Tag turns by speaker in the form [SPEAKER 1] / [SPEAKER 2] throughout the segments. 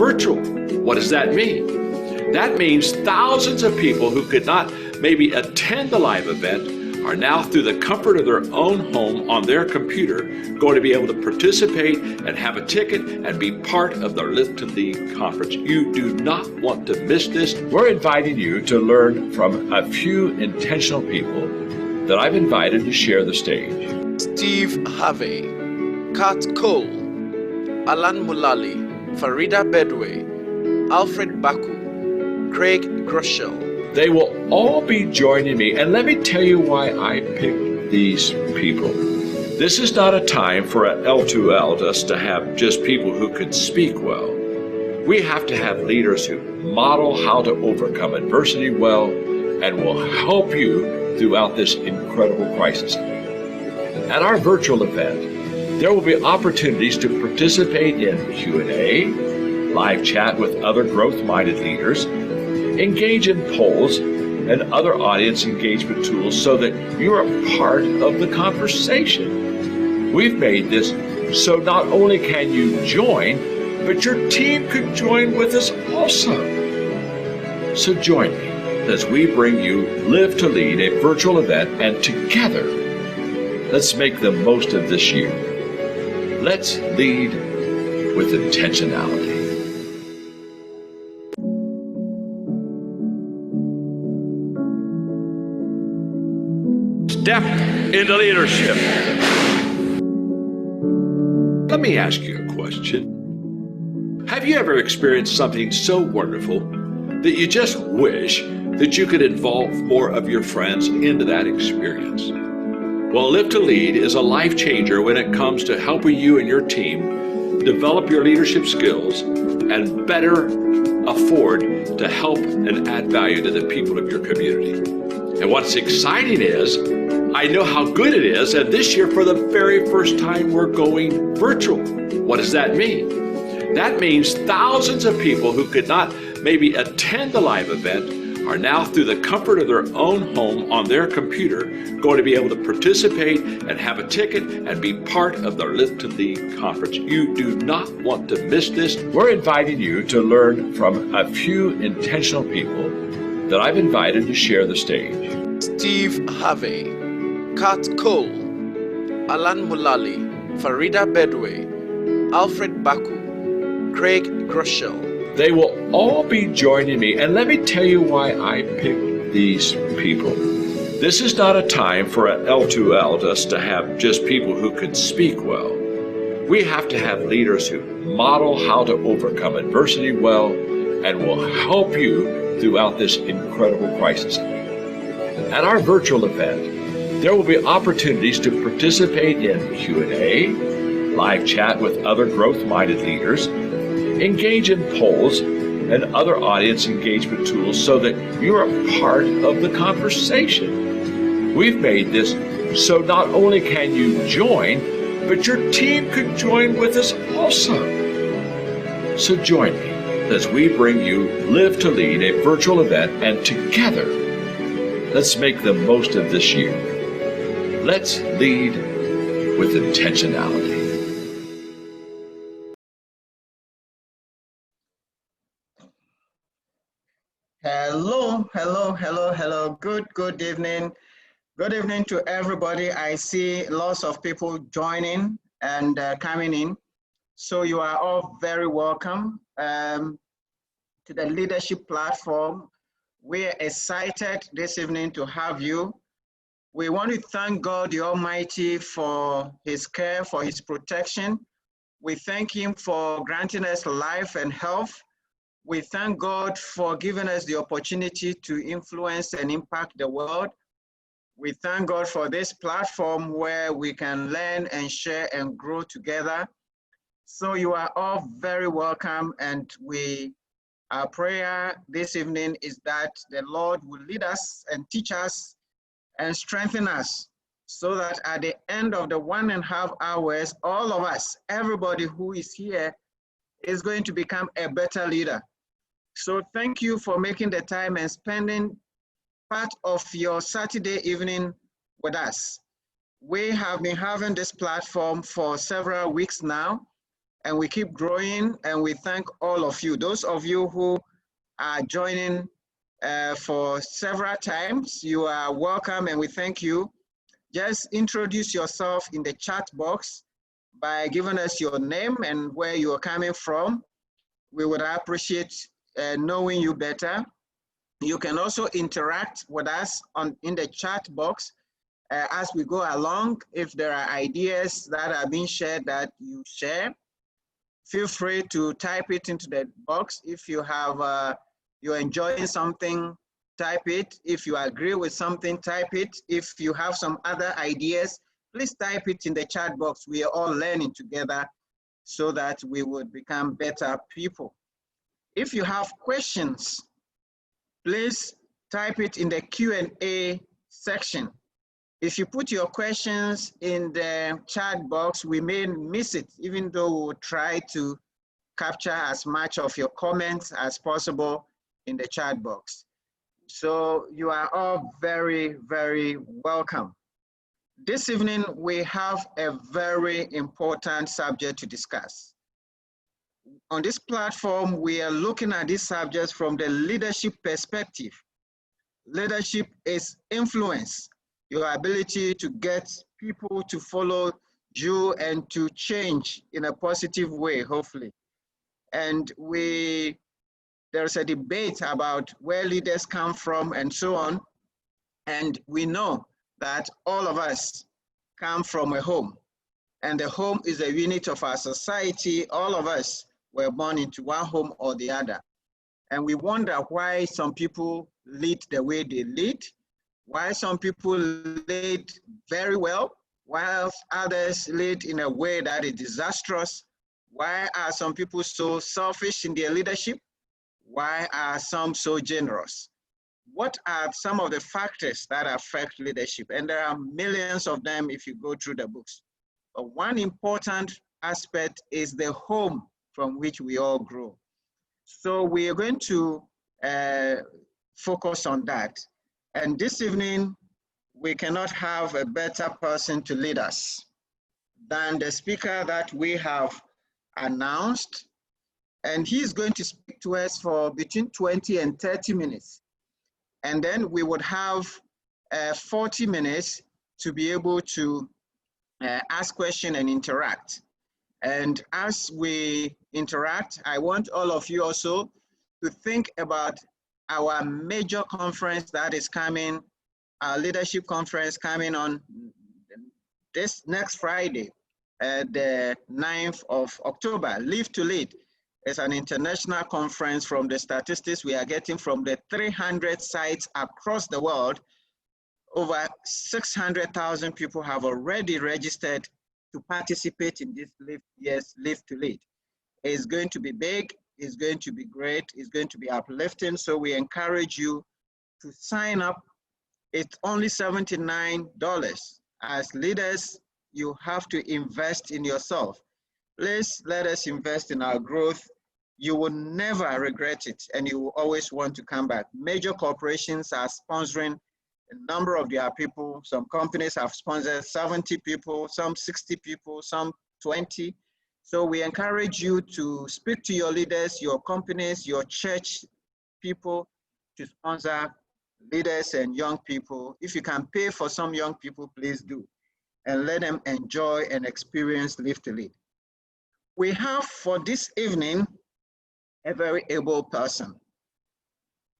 [SPEAKER 1] virtual. What does that mean? That means thousands of people who could not maybe attend the live event are now, through the comfort of their own home on their computer, going to be able to participate and have a ticket and be part of the Live to Lead conference. You do not want to miss this. We're inviting you to learn from a few intentional people that I've invited to share the stage.
[SPEAKER 2] Steve Harvey, Kat Cole, Alan Mulally, Farida Bedway, Alfred Baku, Craig Groeschel.
[SPEAKER 1] They will all be joining me, and let me tell you why I picked these people. This is not a time for an L2L, just to have just people who can speak well. We have to have leaders who model how to overcome adversity well and will help you throughout this incredible crisis. At our virtual event, there will be opportunities to participate in Q&A, live chat with other growth-minded leaders, engage in polls and other audience engagement tools so that you're a part of the conversation. We've made this so not only can you join, but your team could join with us also. So join me as we bring you Live to Lead, a virtual event, and together, let's make the most of this year. Let's lead with intentionality. Step into leadership. Let me ask you a question. Have you ever experienced something so wonderful that you just wish that you could involve more of your friends into that experience? Well, Live to Lead is a life changer when it comes to helping you and your team develop your leadership skills and better afford to help and add value to the people of your community. And what's exciting is, I know how good it is, and this year for the very first time we're going virtual. What does that mean? That means thousands of people who could not maybe attend the live event are now, through the comfort of their own home on their computer, going to be able to participate and have a ticket and be part of the Live to Lead conference. You do not want to miss this. We're inviting you to learn from a few intentional people that I've invited to share the stage.
[SPEAKER 2] Steve Harvey, Kat Cole, Alan Mulally, Farida Bedway, Alfred Baku, Craig Groeschel.
[SPEAKER 1] They will all be joining me, and let me tell you why I picked these people. This is not a time for an L2L, just to have just people who can speak well. We have to have leaders who model how to overcome adversity well and will help you throughout this incredible crisis. At our virtual event, there will be opportunities to participate in Q&A, live chat with other growth-minded leaders, engage in polls and other audience engagement tools so that you're a part of the conversation. We've made this so not only can you join, but your team could join with us also. So join me as we bring you Live to Lead, a virtual event, and together, let's make the most of this year. Let's lead with intentionality.
[SPEAKER 3] Hello. Good evening. Good evening to everybody. I see lots of people joining and coming in. So you are all very welcome to the leadership platform. We're excited this evening to have you. We want to thank God the Almighty for his care, for his protection. We thank him for granting us life and health. We thank God for giving us the opportunity to influence and impact the world. We thank God for this platform where we can learn and share and grow together. So you are all very welcome, and our prayer this evening is that the Lord will lead us and teach us and strengthen us so that at the end of the 1.5 hours, all of us, everybody who is here, is going to become a better leader. So thank you for making the time and spending part of your Saturday evening with us. We have been having this platform for several weeks now, and we keep growing, and we thank all of you. Those of you who are joining for several times, you are welcome, and we thank you. Just introduce yourself in the chat box by giving us your name and where you are coming from. We would appreciate knowing you better. You can also interact with us in the chat box as we go along. If there are ideas that are being shared that you share, feel free to type it into the box. If you have, you're enjoying something, type it. If you agree with something, type it. If you have some other ideas, please type it in the chat box. We are all learning together so that we would become better people. If you have questions, please type it in the Q&A section. If you put your questions in the chat box, we may miss it, even though we'll try to capture as much of your comments as possible in the chat box. So you are all very, very welcome. This evening, we have a very important subject to discuss. On this platform, we are looking at these subjects from the leadership perspective. Leadership is influence, your ability to get people to follow you and to change in a positive way, hopefully. And there's a debate about where leaders come from and so on. And we know that all of us come from a home, and the home is a unit of our society. All of us were born into one home or the other. And we wonder why some people lead the way they lead, why some people lead very well, whilst others lead in a way that is disastrous. Why are some people so selfish in their leadership? Why are some so generous? What are some of the factors that affect leadership? And there are millions of them if you go through the books. But one important aspect is the home from which we all grow. So we are going to focus on that. And this evening, we cannot have a better person to lead us than the speaker that we have announced. And he's going to speak to us for between 20 and 30 minutes. And then we would have 40 minutes to be able to ask questions and interact. And as we interact, I want all of you also to think about our major conference that is coming, our leadership conference coming on this next Friday, the 9th of October. Live to Lead is an international conference. From the statistics we are getting from the 300 sites across the world, over 600,000 people have already registered to participate in this Live to Lead. It's going to be big, it's going to be great, it's going to be uplifting. So we encourage you to sign up. It's only $79. As leaders, you have to invest in yourself. Please let us invest in our growth. You will never regret it, and you will always want to come back. Major corporations are sponsoring a number of their people. Some companies have sponsored 70 people, some 60 people, some 20. So we encourage you to speak to your leaders, your companies, your church people to sponsor leaders and young people. If you can pay for some young people, please do, and let them enjoy and experience Live to Lead. We have for this evening a very able person.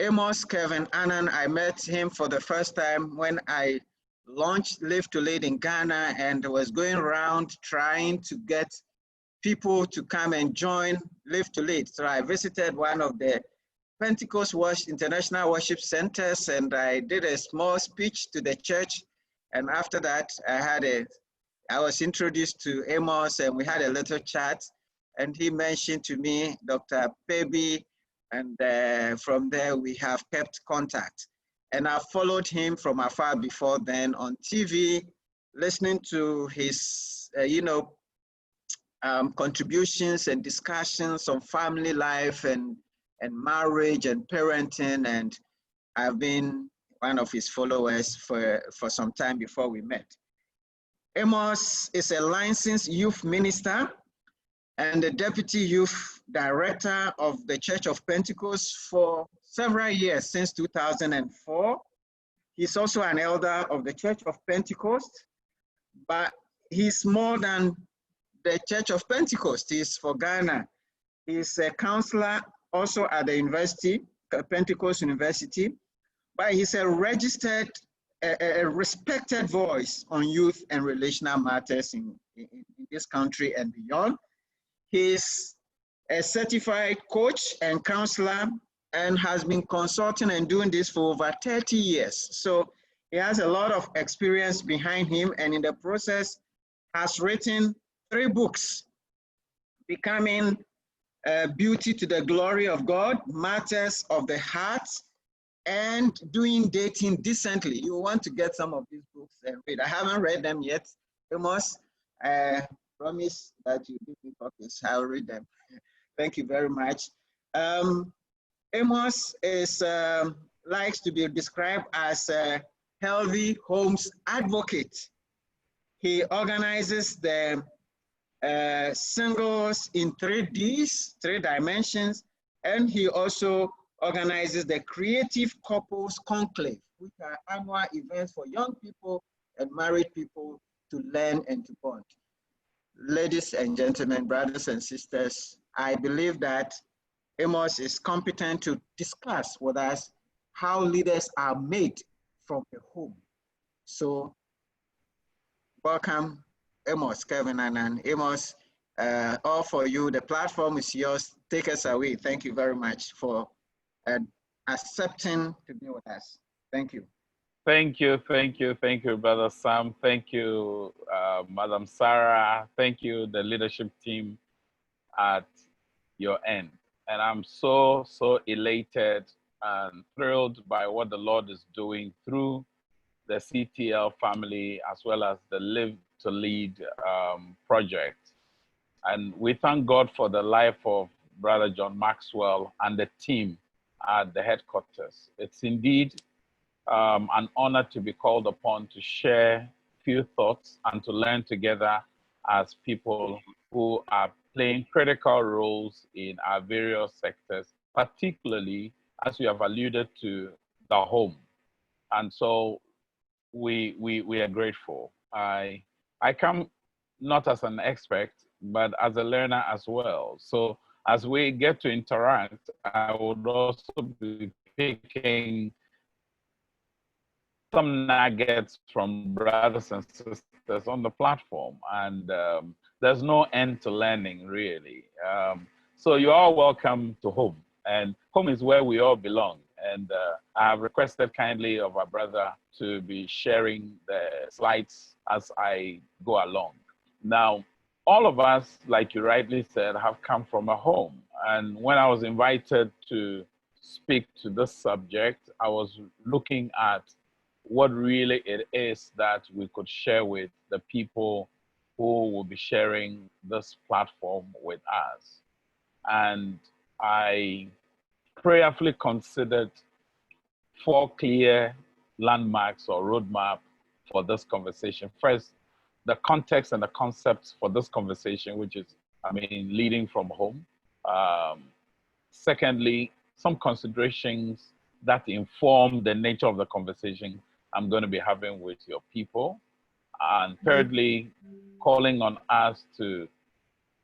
[SPEAKER 3] Amos Kevin Annan, I met him for the first time when I launched Live to Lead in Ghana and was going around trying to get people to come and join Live to Lead. So I visited one of the Pentecost International Worship Centers, and I did a small speech to the church. And after that, I was introduced to Amos, and we had a little chat. And he mentioned to me Dr. Pebi, and from there we have kept contact. And I followed him from afar before then on TV, listening to his, contributions and discussions on family life and marriage and parenting. And I've been one of his followers for some time before we met. Amos is a licensed youth minister and the Deputy Youth Director of the Church of Pentecost for several years, since 2004. He's also an elder of the Church of Pentecost, but he's more than the Church of Pentecost. He's for Ghana. He's a counselor also at the university, Pentecost University, but he's a registered, a respected voice on youth and relational matters in this country and beyond. He's a certified coach and counselor and has been consulting and doing this for over 30 years. So he has a lot of experience behind him, and in the process has written 3 books: Becoming Beauty to the Glory of God, Matters of the Heart, and Doing Dating Decently. You want to get some of these books and read. I haven't read them yet. Amos, promise that you give me copies. I'll read them. Thank you very much. Amos is likes to be described as a healthy homes advocate. He organizes the singles in 3 dimensions, and he also organizes the Creative Couples Conclave, which are annual events for young people and married people to learn and to bond. Ladies and gentlemen, brothers and sisters, I believe that Amos is competent to discuss with us how leaders are made from the home. So welcome, Amos, Kevin, and Amos, all for you. The platform is yours. Take us away. Thank you very much for accepting to be with us. Thank you.
[SPEAKER 4] Thank you, Brother Sam. Thank you, Madam Sarah. Thank you, the leadership team at your end. And I'm so elated and thrilled by what the Lord is doing through the CTL family, as well as the Live to Lead project. And we thank God for the life of Brother John Maxwell and the team at the headquarters. It's indeed an honor to be called upon to share a few thoughts and to learn together as people who are playing critical roles in our various sectors, particularly as we have alluded to the home. And so we are grateful. I come not as an expert, but as a learner as well. So as we get to interact, I would also be picking some nuggets from brothers and sisters on the platform. And there's no end to learning, really. So you're all welcome to home. And home is where we all belong. And I have requested kindly of our brother to be sharing the slides as I go along. Now, all of us, like you rightly said, have come from a home. And when I was invited to speak to this subject, I was looking at what really it is that we could share with the people who will be sharing this platform with us. And I prayerfully considered 4 clear landmarks or roadmap for this conversation. First, the context and the concepts for this conversation, which is, leading from home. Secondly, some considerations that inform the nature of the conversation I'm going to be having with your people. And thirdly, calling on us to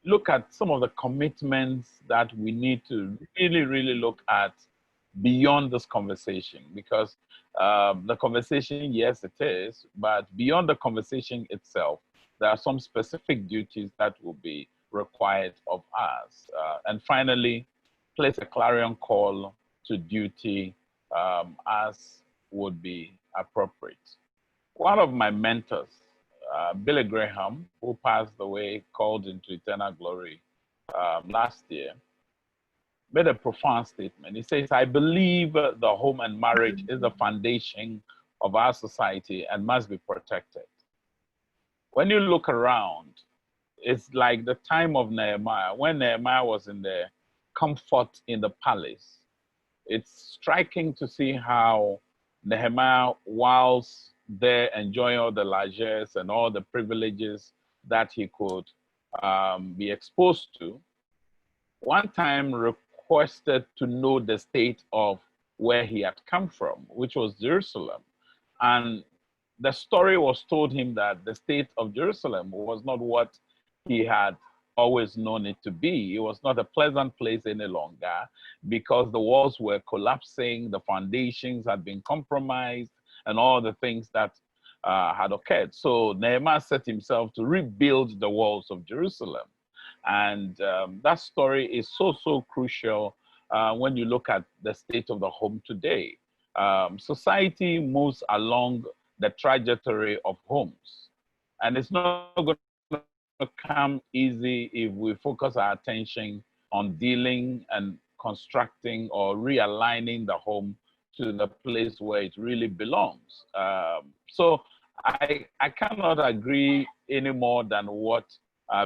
[SPEAKER 4] look at some of the commitments that we need to really look at beyond this conversation, because the conversation, yes, it is, but beyond the conversation itself, there are some specific duties that will be required of us. And finally, place a clarion call to duty as would be appropriate. One of my mentors, Billy Graham, who passed away, called into eternal glory last year, made a profound statement. He says, I believe the home and marriage is the foundation of our society and must be protected. When you look around, it's like the time of Nehemiah, when Nehemiah was in the comfort in the palace. It's striking to see how Nehemiah, whilst there enjoying all the largesse and all the privileges that he could be exposed to, one time requested to know the state of where he had come from, which was Jerusalem. And the story was told him that the state of Jerusalem was not what he had always known it to be. It was not a pleasant place any longer because the walls were collapsing, the foundations had been compromised, and all the things that had occurred. So Nehemiah set himself to rebuild the walls of Jerusalem. And that story is so crucial when you look at the state of the home today. Society moves along the trajectory of homes. And it's not going to come easy if we focus our attention on dealing and constructing or realigning the home to the place where it really belongs. So I cannot agree any more than what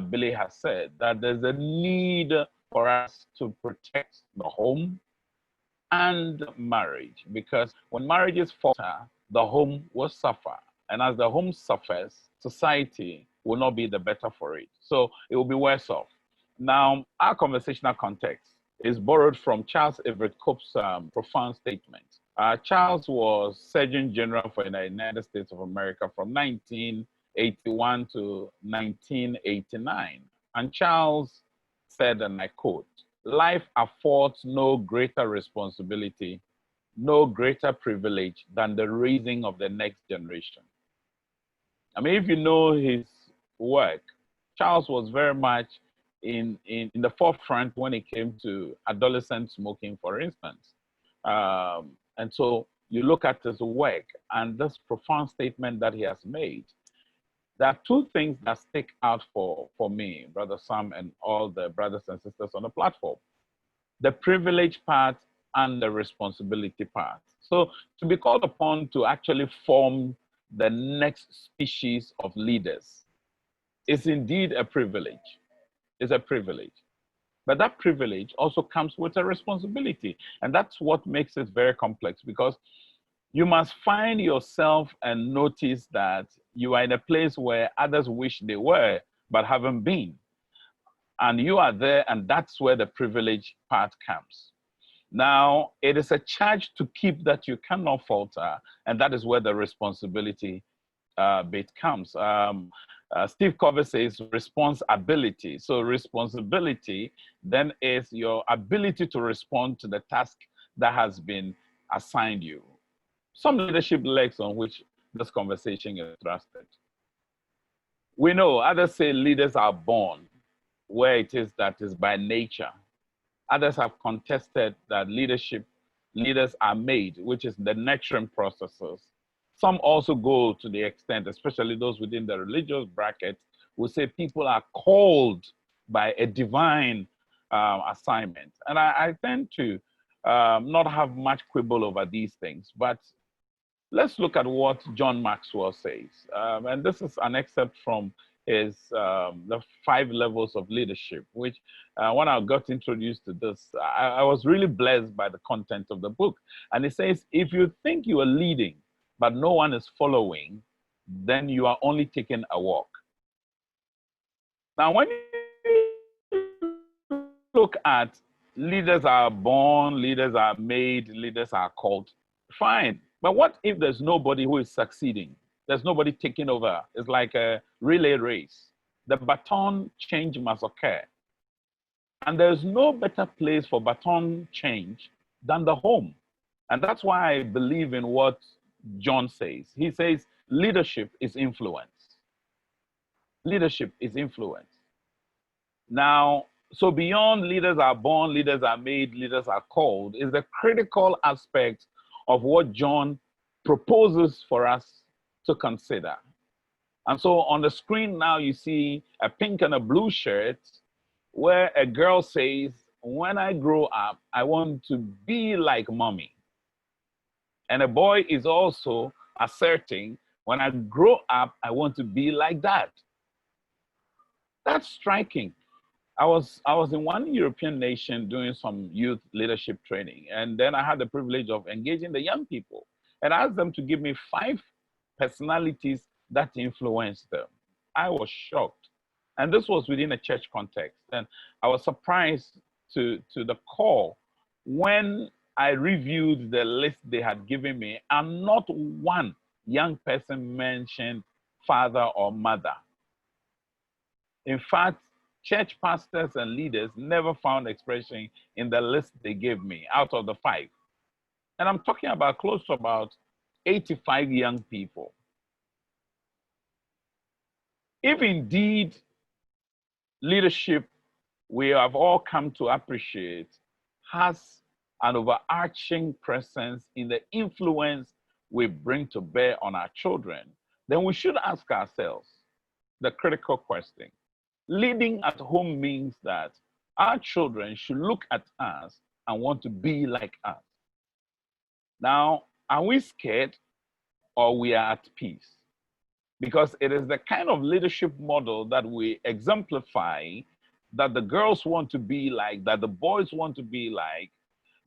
[SPEAKER 4] Billy has said, that there's a need for us to protect the home and marriage, because when marriages falter, the home will suffer. And as the home suffers, society will not be the better for it. So it will be worse off. Now, our conversational context is borrowed from Charles Everett Cope's profound statement. Charles was Surgeon General for the United States of America from 1981 to 1989. And Charles said, and I quote, "Life affords no greater responsibility, no greater privilege than the raising of the next generation." I mean, if you know his work, Charles was very much in the forefront when it came to adolescent smoking, for instance. And so you look at his work and this profound statement that he has made. There are two things that stick out for me, Brother Sam, and all the brothers and sisters on the platform: the privilege part and the responsibility part. So to be called upon to actually form the next species of leaders is indeed a privilege. It's a privilege. But that privilege also comes with a responsibility. And that's what makes it very complex, because you must find yourself and notice that you are in a place where others wish they were, but haven't been. And you are there, and that's where the privilege part comes. Now, it is a charge to keep that you cannot falter, and that is where the responsibility bit comes. Steve Covey says responsibility. So responsibility then is your ability to respond to the task that has been assigned you. Some leadership legs on which this conversation is thrusted. We know others say leaders are born, where it is that is by nature. Others have contested that leaders are made, which is the nurturing processes. Some also go to the extent, especially those within the religious bracket, who say people are called by a divine assignment. And I tend to not have much quibble over these things, but let's look at what John Maxwell says. And this is an excerpt from his the 5 levels of leadership, which when I got introduced to this, I was really blessed by the content of the book. And it says, if you think you are leading, but no one is following, then you are only taking a walk. Now, when you look at leaders are born, leaders are made, leaders are called, fine. But what if there's nobody who is succeeding? There's nobody taking over. It's like a relay race. The baton change must occur. And there's no better place for baton change than the home. And that's why I believe in what John says. He says, leadership is influence. Leadership is influence. Now, so beyond leaders are born, leaders are made, leaders are called, is the critical aspect of what John proposes for us to consider. And so on the screen now you see a pink and a blue shirt where a girl says, when I grow up, I want to be like mommy. And a boy is also asserting, when I grow up, I want to be like that. That's striking. I was in one European nation doing some youth leadership training, and then I had the privilege of engaging the young people and asked them to give me 5 personalities that influenced them. I was shocked. And this was within a church context. And I was surprised to the core when I reviewed the list they had given me, and not one young person mentioned father or mother. In fact, church pastors and leaders never found expression in the list they gave me out of the 5. And I'm talking about close to about 85 young people. If indeed leadership we have all come to appreciate has an overarching presence in the influence we bring to bear on our children, then we should ask ourselves the critical question. Leading at home means that our children should look at us and want to be like us. Now, are we scared or we are at peace? Because it is the kind of leadership model that we exemplify, that the girls want to be like, that the boys want to be like.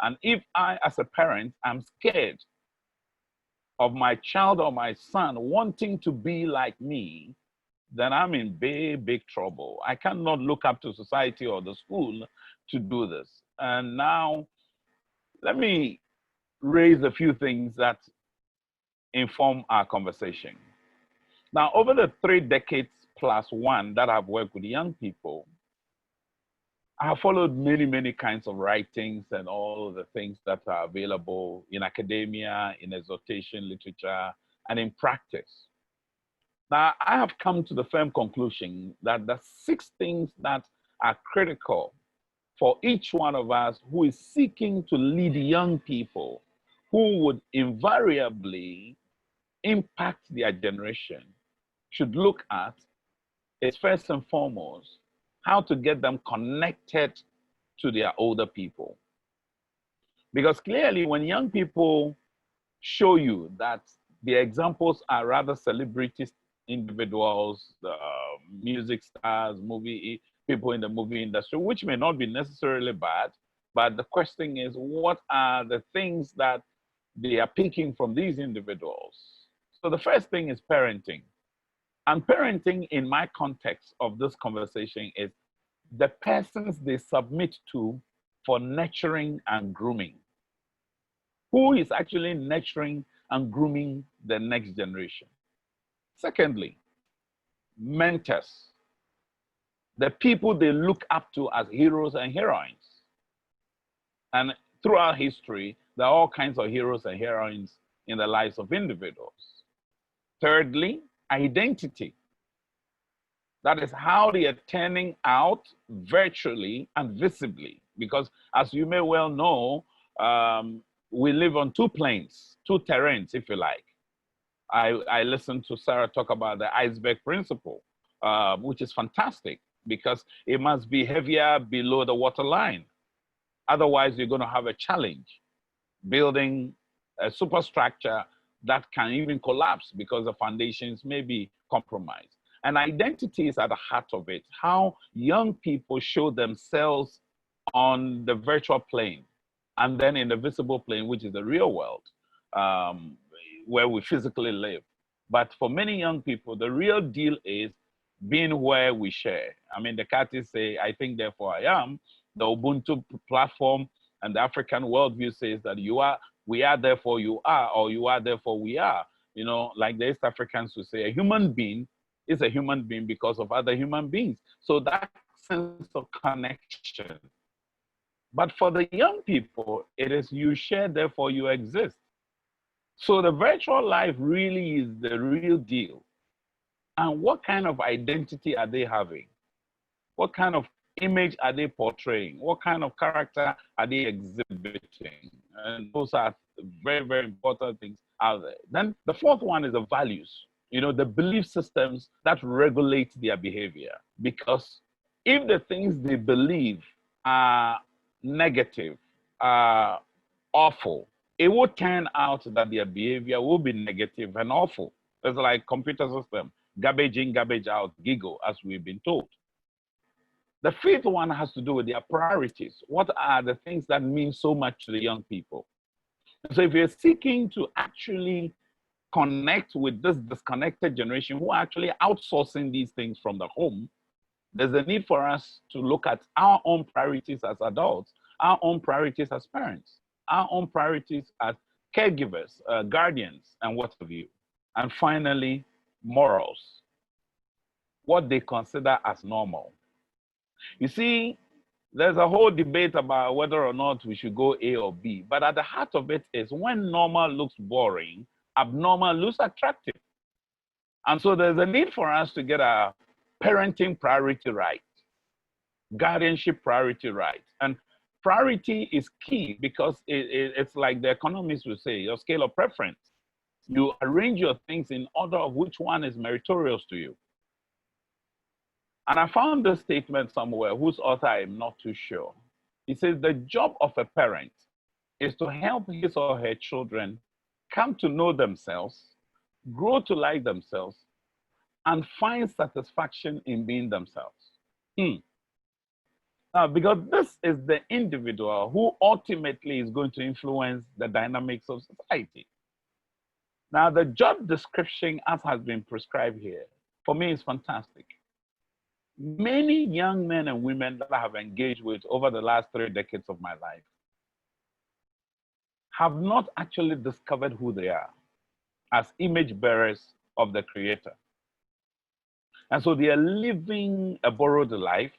[SPEAKER 4] And if I, as a parent, am scared of my child or my son wanting to be like me, then I'm in big, big trouble. I cannot look up to society or the school to do this. And now, let me raise a few things that inform our conversation. Now, over the 3 decades plus 1 that I've worked with young people, I have followed many, many kinds of writings and all the things that are available in academia, in exhortation literature, and in practice. Now, I have come to the firm conclusion that the 6 things that are critical for each one of us who is seeking to lead young people who would invariably impact their generation should look at is, first and foremost, how to get them connected to their older people. Because clearly, when young people show you that the examples are rather celebrity individuals, music stars, people in the movie industry, which may not be necessarily bad, but the question is, what are the things that they are picking from these individuals? So the first thing is parenting. And parenting, in my context of this conversation, is the persons they submit to for nurturing and grooming. Who is actually nurturing and grooming the next generation? Secondly, mentors. The people they look up to as heroes and heroines. And throughout history, there are all kinds of heroes and heroines in the lives of individuals. Thirdly, identity. That is how they are turning out virtually and visibly. Because as you may well know, we live on 2 planes, 2 terrains, if you like. I listened to Sarah talk about the iceberg principle, which is fantastic because it must be heavier below the waterline. Otherwise, you're going to have a challenge building a superstructure that can even collapse because the foundations may be compromised. And identity is at the heart of it. How young people show themselves on the virtual plane and then in the visible plane, which is the real world, where we physically live. But for many young people, the real deal is being where we share. I mean, the Catholics say, I think, therefore I am. The Ubuntu platform and the African worldview says that we are, therefore you are, or you are, therefore we are. You know, like the East Africans would say, a human being is a human being because of other human beings. So that sense of connection. But for the young people, it is you share, therefore you exist. So the virtual life really is the real deal. And what kind of identity are they having? What kind of image are they portraying? What kind of character are they exhibiting? And those are very, very important things out there. Then the 4th one is the values. You know, the belief systems that regulate their behavior. Because if the things they believe are negative, are awful, it will turn out that their behavior will be negative and awful. It's like computer system, garbage in, garbage out, giggle, as we've been told. The 5th one has to do with their priorities. What are the things that mean so much to the young people? So if you're seeking to actually connect with this disconnected generation who are actually outsourcing these things from the home, There's a need for us to look at our own priorities as adults, our own priorities as parents, our own priorities as caregivers, guardians, and what have you. And finally, morals, what they consider as normal. You see, there's a whole debate about whether or not we should go A or B, but at the heart of it is when normal looks boring, abnormal looks attractive. And so there's a need for us to get our parenting priority right, guardianship priority right. And priority is key because it's like the economists would say, your scale of preference. You arrange your things in order of which one is meritorious to you. And I found this statement somewhere whose author I'm not too sure. He says the job of a parent is to help his or her children come to know themselves, grow to like themselves, and find satisfaction in being themselves. Now, because this is the individual who ultimately is going to influence the dynamics of society. Now, the job description as has been prescribed here, for me, is fantastic. Many young men and women that I have engaged with over the last 3 decades of my life have not actually discovered who they are as image bearers of the Creator. And so they are living a borrowed life,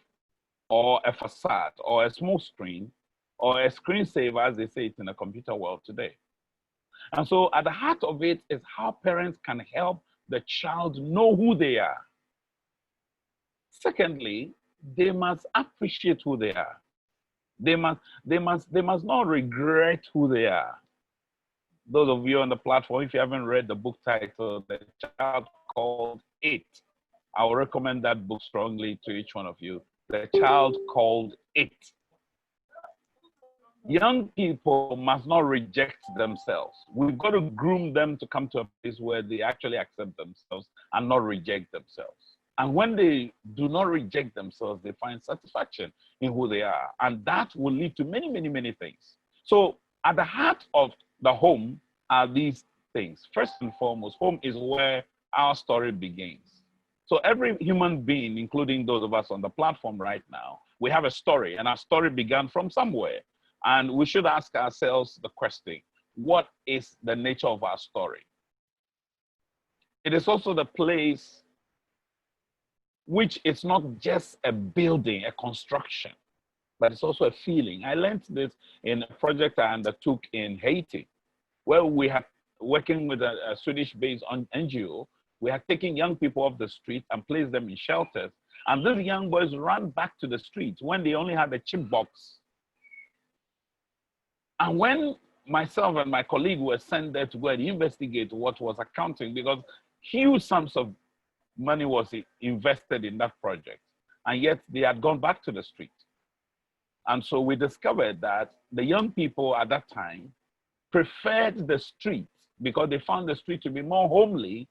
[SPEAKER 4] or a facade, or a smoke screen, or a screensaver, as they say it in the computer world today. And so at the heart of it is how parents can help the child know who they are. Secondly, they must appreciate who they are. They must not regret who they are. Those of you on the platform, if you haven't read the book titled The Child Called It, I will recommend that book strongly to each one of you. The Child Called It. Young people must not reject themselves. We've got to groom them to come to a place where they actually accept themselves and not reject themselves. And when they do not reject themselves, they find satisfaction in who they are. And that will lead to many, many, many things. So at the heart of the home are these things. First and foremost, home is where our story begins. So every human being, including those of us on the platform right now, we have a story, and our story began from somewhere. And we should ask ourselves the question, what is the nature of our story? It is also the place which is not just a building, a construction, but it's also a feeling. I learned this in a project I undertook in Haiti, where we had, working with a Swedish-based NGO, we had taken young people off the street and placed them in shelters. And these young boys ran back to the streets when they only had a chip box. And when myself and my colleague were sent there to go and investigate what was accounting, because huge sums of money was invested in that project, and yet they had gone back to the street. And so we discovered that the young people at that time preferred the street because they found the street to be more homely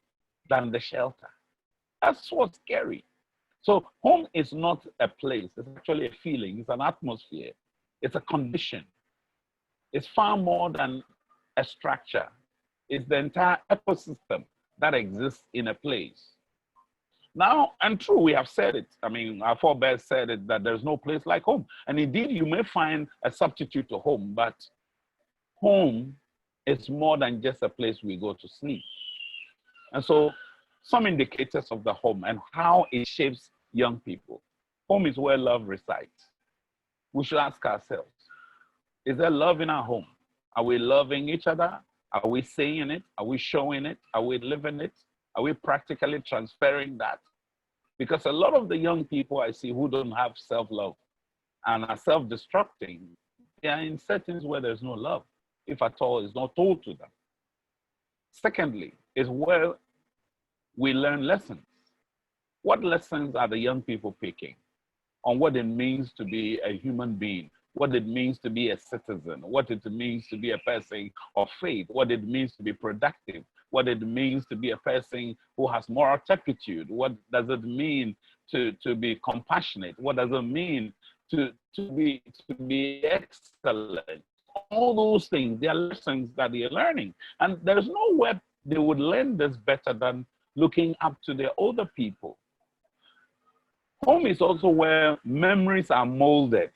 [SPEAKER 4] than the shelter. That's what's scary. So home is not a place, it's actually a feeling, it's an atmosphere, it's a condition. It's far more than a structure. It's the entire ecosystem that exists in a place. Now, and true, we have said it. I mean, our forebears said it, that there's no place like home. And indeed, you may find a substitute to home, but home is more than just a place we go to sleep. And so some indicators of the home and how it shapes young people. Home is where love resides. We should ask ourselves, is there love in our home? Are we loving each other? Are we saying it? Are we showing it? Are we living it? Are we practically transferring that? Because a lot of the young people I see who don't have self-love and are self-destructing, they are in settings where there's no love, if at all, it's not told to them. Secondly, is where we learn lessons. What lessons are the young people picking on what it means to be a human being, what it means to be a citizen, what it means to be a person of faith, what it means to be productive, what it means to be a person who has moral turpitude, what does it mean to be compassionate, what does it mean to be excellent. All those things, they are lessons that they are learning. And there's nowhere they would learn this better than looking up to their older people. Home is also where memories are molded.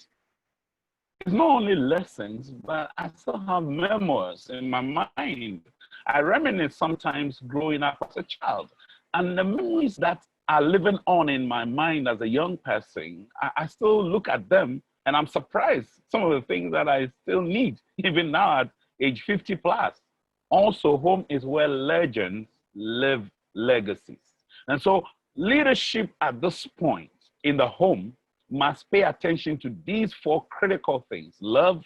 [SPEAKER 4] It's not only lessons, but I still have memories in my mind. I reminisce sometimes growing up as a child. And the memories that are living on in my mind as a young person, I still look at them and I'm surprised some of the things that I still need, even now at age 50 plus. Also, home is where legends live legacies. And so leadership at this point in the home must pay attention to these four critical things: love,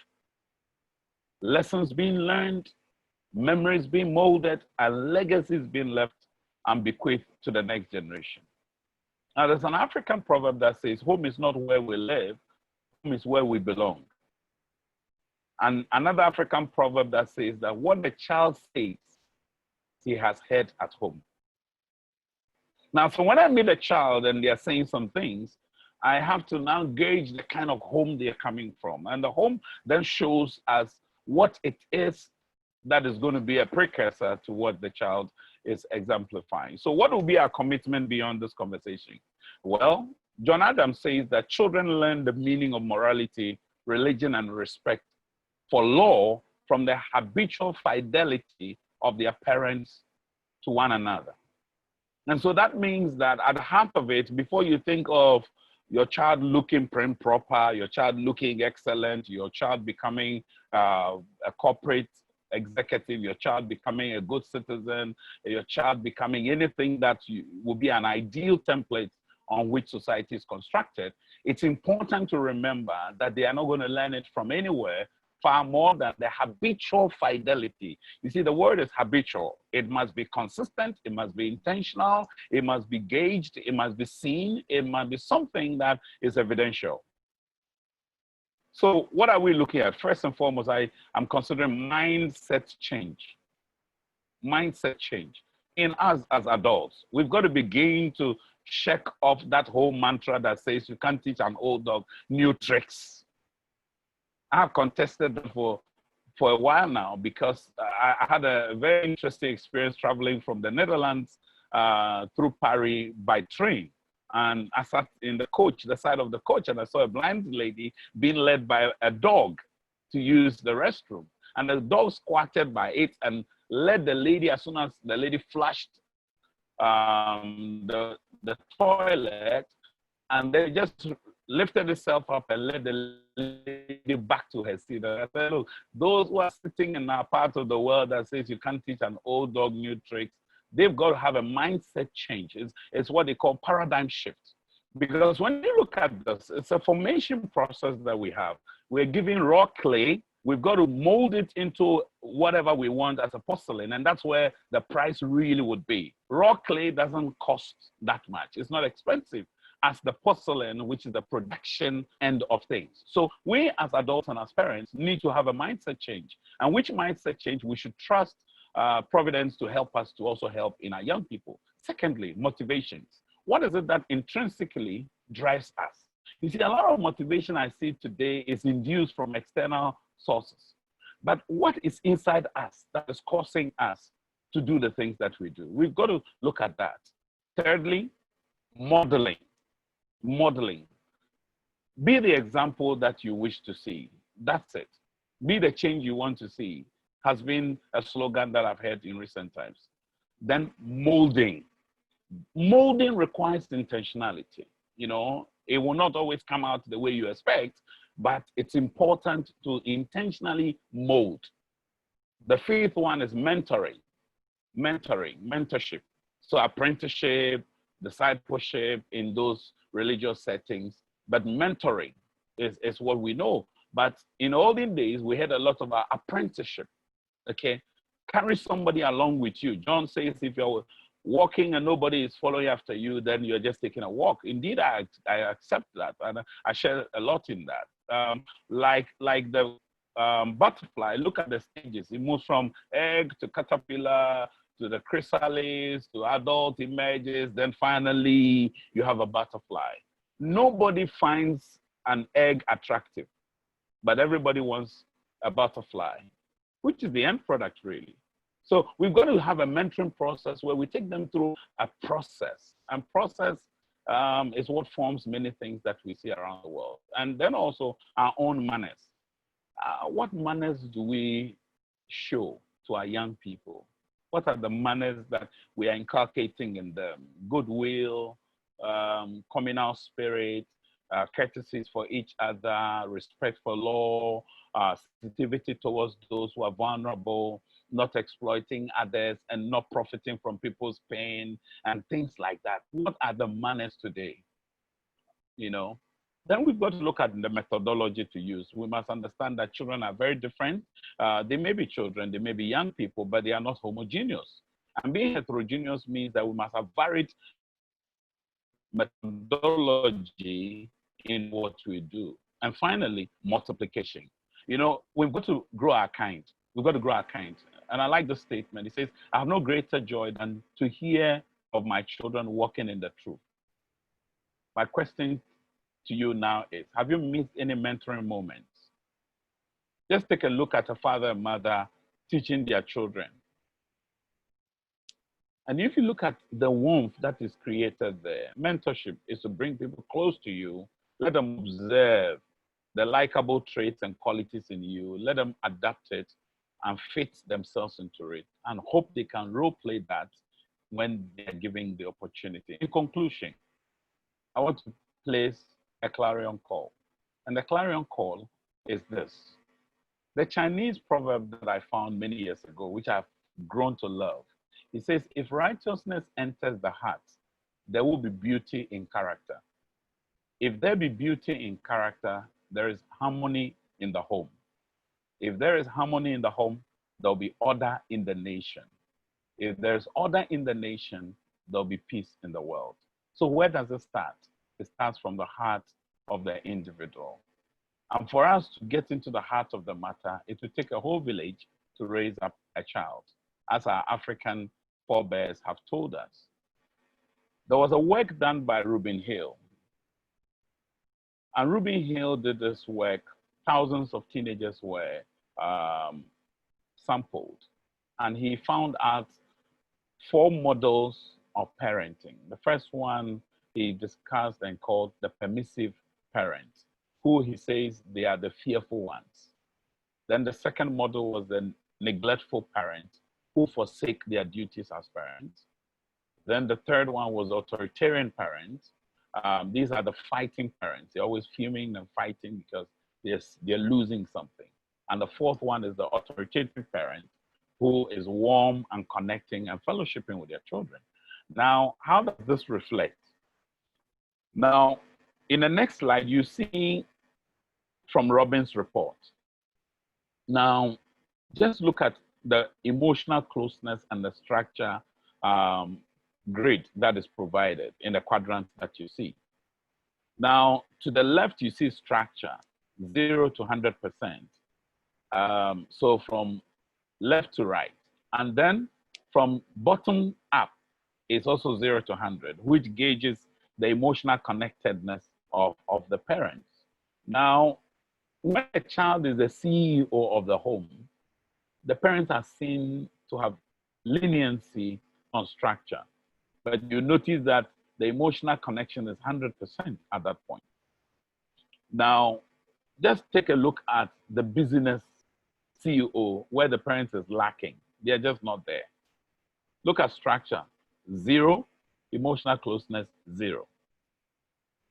[SPEAKER 4] lessons being learned, memories being molded, and legacies being left and bequeathed to the next generation. Now, there's an African proverb that says, home is not where we live, home is where we belong. And another African proverb that says that what the child says, he has heard at home. Now, so when I meet a child and they're saying some things, I have to now gauge the kind of home they're coming from. And the home then shows us what it is that is going to be a precursor to what the child is exemplifying. So what will be our commitment beyond this conversation? Well, John Adams says that children learn the meaning of morality, religion, and respect for law from the habitual fidelity of their parents to one another. And so that means that at the heart of it, before you think of your child looking prim proper, your child looking excellent, your child becoming a corporate executive, your child becoming a good citizen, your child becoming anything that will be an ideal template on which society is constructed, it's important to remember that they are not going to learn it from anywhere far more than the habitual fidelity. You see, the word is habitual. It must be consistent, it must be intentional, it must be gauged, it must be seen, it must be something that is evidential. So what are we looking at? First and foremost, I'm considering mindset change. Mindset change. In us as adults, we've got to begin to check off that whole mantra that says you can't teach an old dog new tricks. I have contested that for a while now because I had a very interesting experience traveling from the Netherlands through Paris by train. And I sat in the coach, the side of the coach, and I saw a blind lady being led by a dog to use the restroom. And the dog squatted by it and led the lady as soon as the lady flushed the toilet, and they just lifted itself up and led the lady back to her seat. And I said, look, those who are sitting in our part of the world that says you can't teach an old dog new tricks, they've got to have a mindset change. It's what they call paradigm shift. Because when you look at this, it's a formation process that we have. We're given raw clay. We've got to mold it into whatever we want as a porcelain. And that's where the price really would be. Raw clay doesn't cost that much. It's not expensive as the porcelain, which is the production end of things. So we as adults and as parents need to have a mindset change. And which mindset change we should trust Providence to help us to also help in our young people. Secondly, motivations. What is it that intrinsically drives us? You see, a lot of motivation I see today is induced from external sources. But what is inside us that is causing us to do the things that we do? We've got to look at that. Thirdly, modeling. Modeling. Be the example that you wish to see. That's it. Be the change you want to see has been a slogan that I've heard in recent times. Then molding. Molding requires intentionality. You know, it will not always come out the way you expect, but it's important to intentionally mold. The fifth one is mentoring. Mentorship. So apprenticeship, discipleship in those religious settings, but mentoring is what we know. But in olden days, we had a lot of apprenticeship. Okay, carry somebody along with you. John says if you're walking and nobody is following after you, then you're just taking a walk. Indeed, I accept that, and I share a lot in that. Like the butterfly, look at the stages. It moves from egg to caterpillar to the chrysalis to adult emerges, then finally you have a butterfly. Nobody finds an egg attractive, but everybody wants a butterfly, which is the end product, really. So we've got to have a mentoring process where we take them through a process. And process is what forms many things that we see around the world. And then also our own manners. What manners do we show to our young people? What are the manners that we are inculcating in them? Goodwill, communal spirit, courtesies for each other, respect for law, sensitivity towards those who are vulnerable, not exploiting others and not profiting from people's pain and things like that. What are the manners today? You know, then we've got to look at the methodology to use. We must understand that children are very different. They may be children, they may be young people, but they are not homogeneous. And being heterogeneous means that we must have varied methodology in what we do. And finally, multiplication. You know, we've got to grow our kind. We've got to grow our kind. And I like the statement. It says, I have no greater joy than to hear of my children walking in the truth. My question to you now is, have you missed any mentoring moments? Just take a look at a father and mother teaching their children. And if you look at the warmth that is created there, mentorship is to bring people close to you, let them observe the likable traits and qualities in you, let them adapt it and fit themselves into it, and hope they can role play that when they're giving the opportunity. In conclusion, I want to place a clarion call. And the clarion call is this. The Chinese proverb that I found many years ago, which I've grown to love, it says, if righteousness enters the heart, there will be beauty in character. If there be beauty in character, there is harmony in the home. If there is harmony in the home, there'll be order in the nation. If there's order in the nation, there'll be peace in the world. So where does it start? It starts from the heart of the individual. And for us to get into the heart of the matter, it will take a whole village to raise up a child, as our African forebears have told us. There was a work done by Reuben Hill. And Reuben Hill did this work. Thousands of teenagers were sampled. And he found out 4 models of parenting. The first one he discussed and called the permissive parent, who he says they are the fearful ones. Then the second model was the neglectful parent, who forsake their duties as parents. Then the third one was authoritarian parents. These are the fighting parents. They're always fuming and fighting because they're losing something. And the fourth one is the authoritarian parent, who is warm and connecting and fellowshipping with their children. Now, how does this reflect? Now, in the next slide, you see from Robin's report. Now, just look at the emotional closeness and the structure grid that is provided in the quadrants that you see. Now, to the left, you see structure, 0 to 100%. So from left to right. And then from bottom up, it's also 0 to 100, which gauges the emotional connectedness of the parents. Now, when a child is the CEO of the home, the parents are seen to have leniency on structure. But you notice that the emotional connection is 100% at that point. Now, just take a look at the business CEO where the parents is lacking. They're just not there. Look at structure, 0, emotional closeness, 0.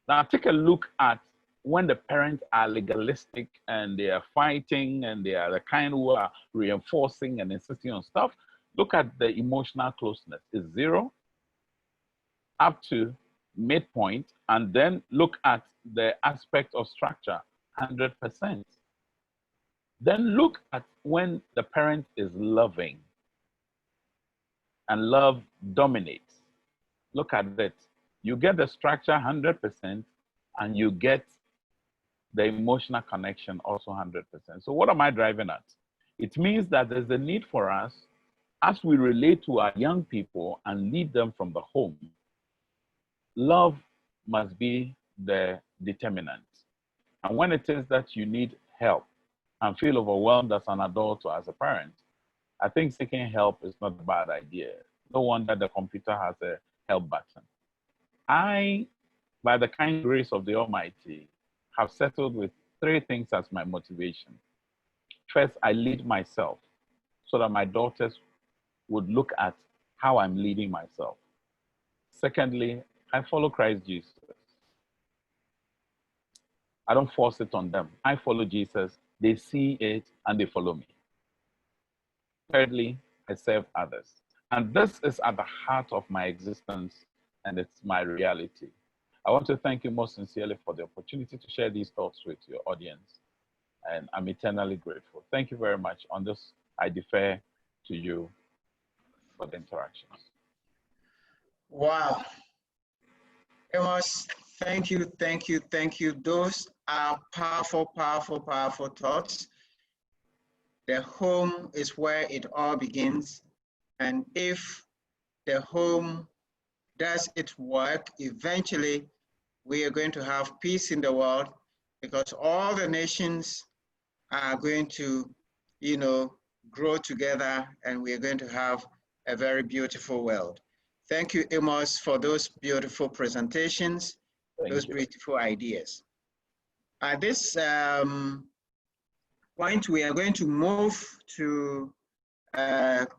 [SPEAKER 4] Now take a look at when the parents are legalistic and they are fighting and they are the kind who are reinforcing and insisting on stuff. Look at the emotional closeness, is 0 up to midpoint, and then look at the aspect of structure, 100%. Then look at when the parent is loving and love dominates. Look at it. You get the structure 100% and you get the emotional connection also 100%. So what am I driving at? It means that there's a need for us, as we relate to our young people and lead them from the home, love must be the determinant. And when it is that you need help and feel overwhelmed as an adult or as a parent, I think seeking help is not a bad idea. No wonder the computer has a help button. I by the kind grace of the Almighty, have settled with three things as my motivation. First, I lead myself so that my daughters would look at how I'm leading myself. Secondly, I follow Christ Jesus. I don't force it on them. I follow Jesus. They see it and they follow me. Thirdly, I serve others. And this is at the heart of my existence and it's my reality. I want to thank you most sincerely for the opportunity to share these thoughts with your audience. And I'm eternally grateful. Thank you very much. On this, I defer to you for the interactions.
[SPEAKER 3] Wow. Amos, thank you, thank you, thank you. Those are powerful, powerful, powerful thoughts. The home is where it all begins. And if the home does its work, eventually we are going to have peace in the world because all the nations are going to, grow together and we are going to have a very beautiful world. Thank you, Amos, for those beautiful presentations, those beautiful ideas. At this point, we are going to move to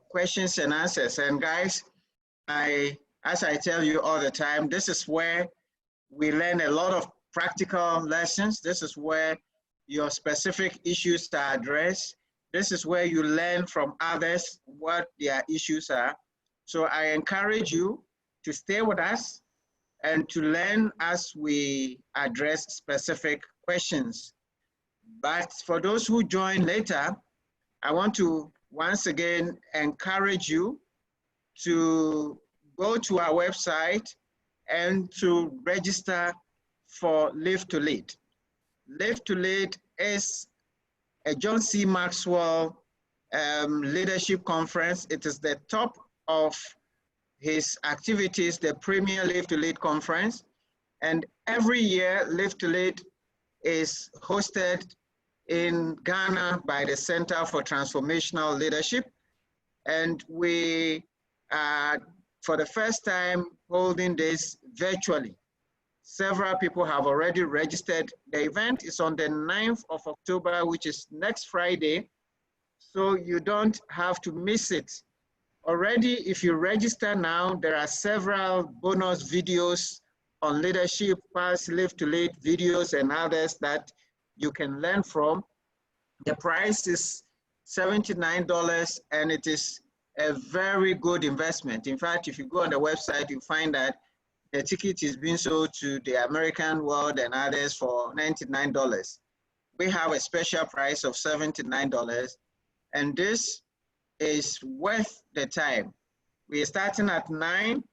[SPEAKER 3] questions and answers. And guys, as I tell you all the time, this is where we learn a lot of practical lessons. This is where your specific issues are addressed. This is where you learn from others what their issues are. So I encourage you to stay with us and to learn as we address specific questions. But for those who join later, I want to once again encourage you to go to our website and to register for Live to Lead. Live to Lead is a John C. Maxwell leadership conference. It is the top of his activities, the premier Live to Lead conference. And every year, Live to Lead is hosted in Ghana by the Center for Transformational Leadership. And we are, for the first time, holding this virtually. Several people have already registered. The event is on the 9th of October, which is next Friday. So you don't have to miss it. Already, if you register now, there are several bonus videos on leadership, past Live to Lead videos and others that you can learn from. The price is $79 and it is a very good investment. In fact, if you go on the website, you find that the ticket is being sold to the American world and others for $99. We have a special price of $79, and this is worth the time. We are starting at 9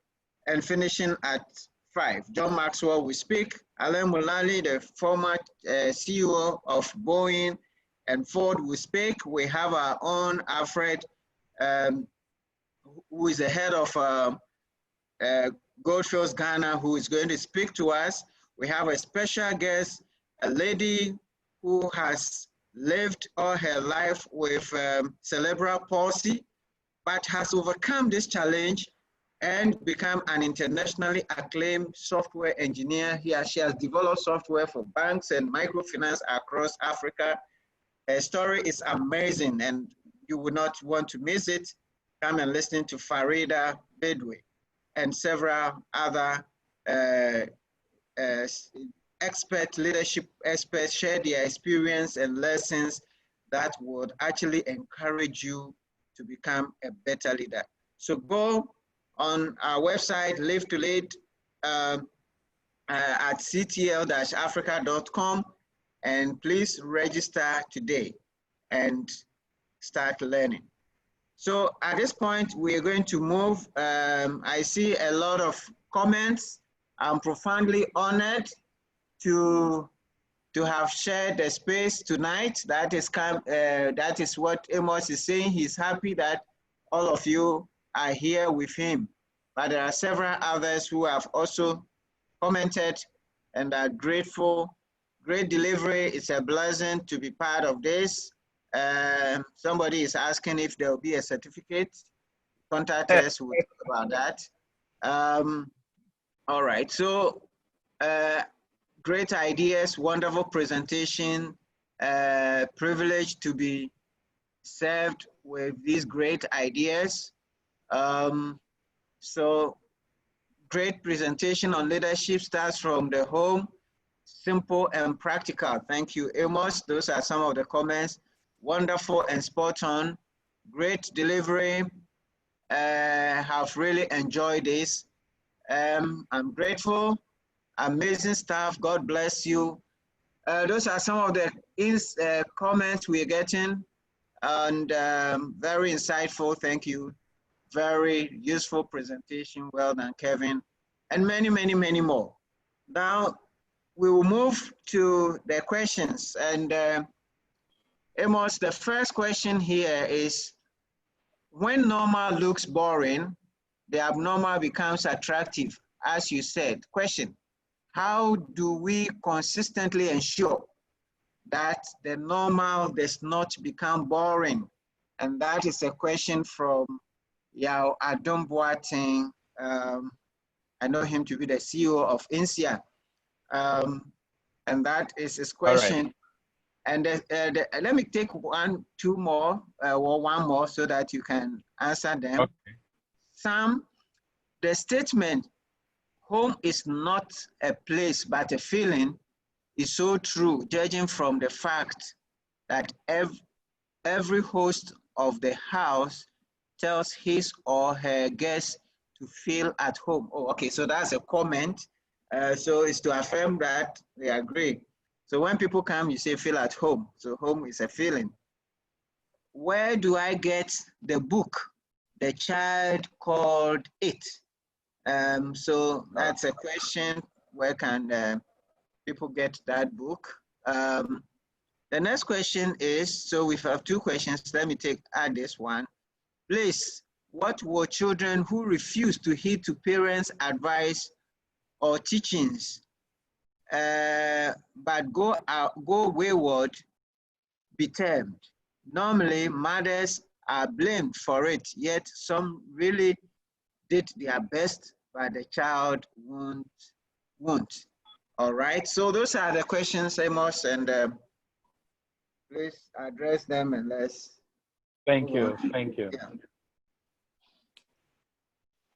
[SPEAKER 3] and finishing at 5. John Maxwell will speak. Alan Mulally, the former CEO of Boeing and Ford, will speak. We have our own Alfred, who is the head of Goldfields Ghana, who is going to speak to us. We have a special guest, a lady who has lived all her life with cerebral palsy, but has overcome this challenge and become an internationally acclaimed software engineer. She has developed software for banks and microfinance across Africa. Her story is amazing and you would not want to miss it. Come and listen to Farida Bedwe and several other leadership experts share their experience and lessons that would actually encourage you to become a better leader. So go on our website, Live to Lead, at ctl-africa.com, and please register today and start learning. So at this point, we are going to move. I see a lot of comments. I'm profoundly honored to have shared the space tonight. That is what Amos is saying. He's happy that all of you are here with him. But there are several others who have also commented and are grateful. Great delivery. It's a blessing to be part of this. Somebody is asking if there will be a certificate. Contact us, we'll talk about that. All right, so Great ideas, wonderful presentation, privileged to be served with these great ideas. So great presentation on leadership starts from the home, simple and practical. Thank you, Amos. Those are some of the comments. Wonderful and spot on. Great delivery. Have really enjoyed this. I'm grateful. Amazing stuff. God bless you. Those are some of the comments we're getting, and very insightful. Thank you. Very useful presentation. Well done, Kevin. And many, many, many more. Now, we will move to the questions. And Amos, the first question here is, when normal looks boring, the abnormal becomes attractive, as you said. Question, how do we consistently ensure that the normal does not become boring? And that is a question from Yao Adom Boateng. I know him to be the CEO of INSEA. And that is his question. Right. And let me take one more so that you can answer them. Okay. Sam, the statement, home is not a place but a feeling, is so true, judging from the fact that every host of the house tells his or her guests to feel at home. Oh, okay, so that's a comment. So it's to affirm that they agree. So when people come, you say feel at home. So home is a feeling. Where do I get the book, The Child Called It? So that's a question. Where can people get that book? The next question is, so we have two questions. Let me add this one. Please, what will children who refuse to heed to parents' advice or teachings but go wayward be termed? Normally, mothers are blamed for it, yet some really did their best, but the child won't. All right, so those are the questions, Amos, and please address them and let's.
[SPEAKER 4] Thank you.
[SPEAKER 3] Yeah.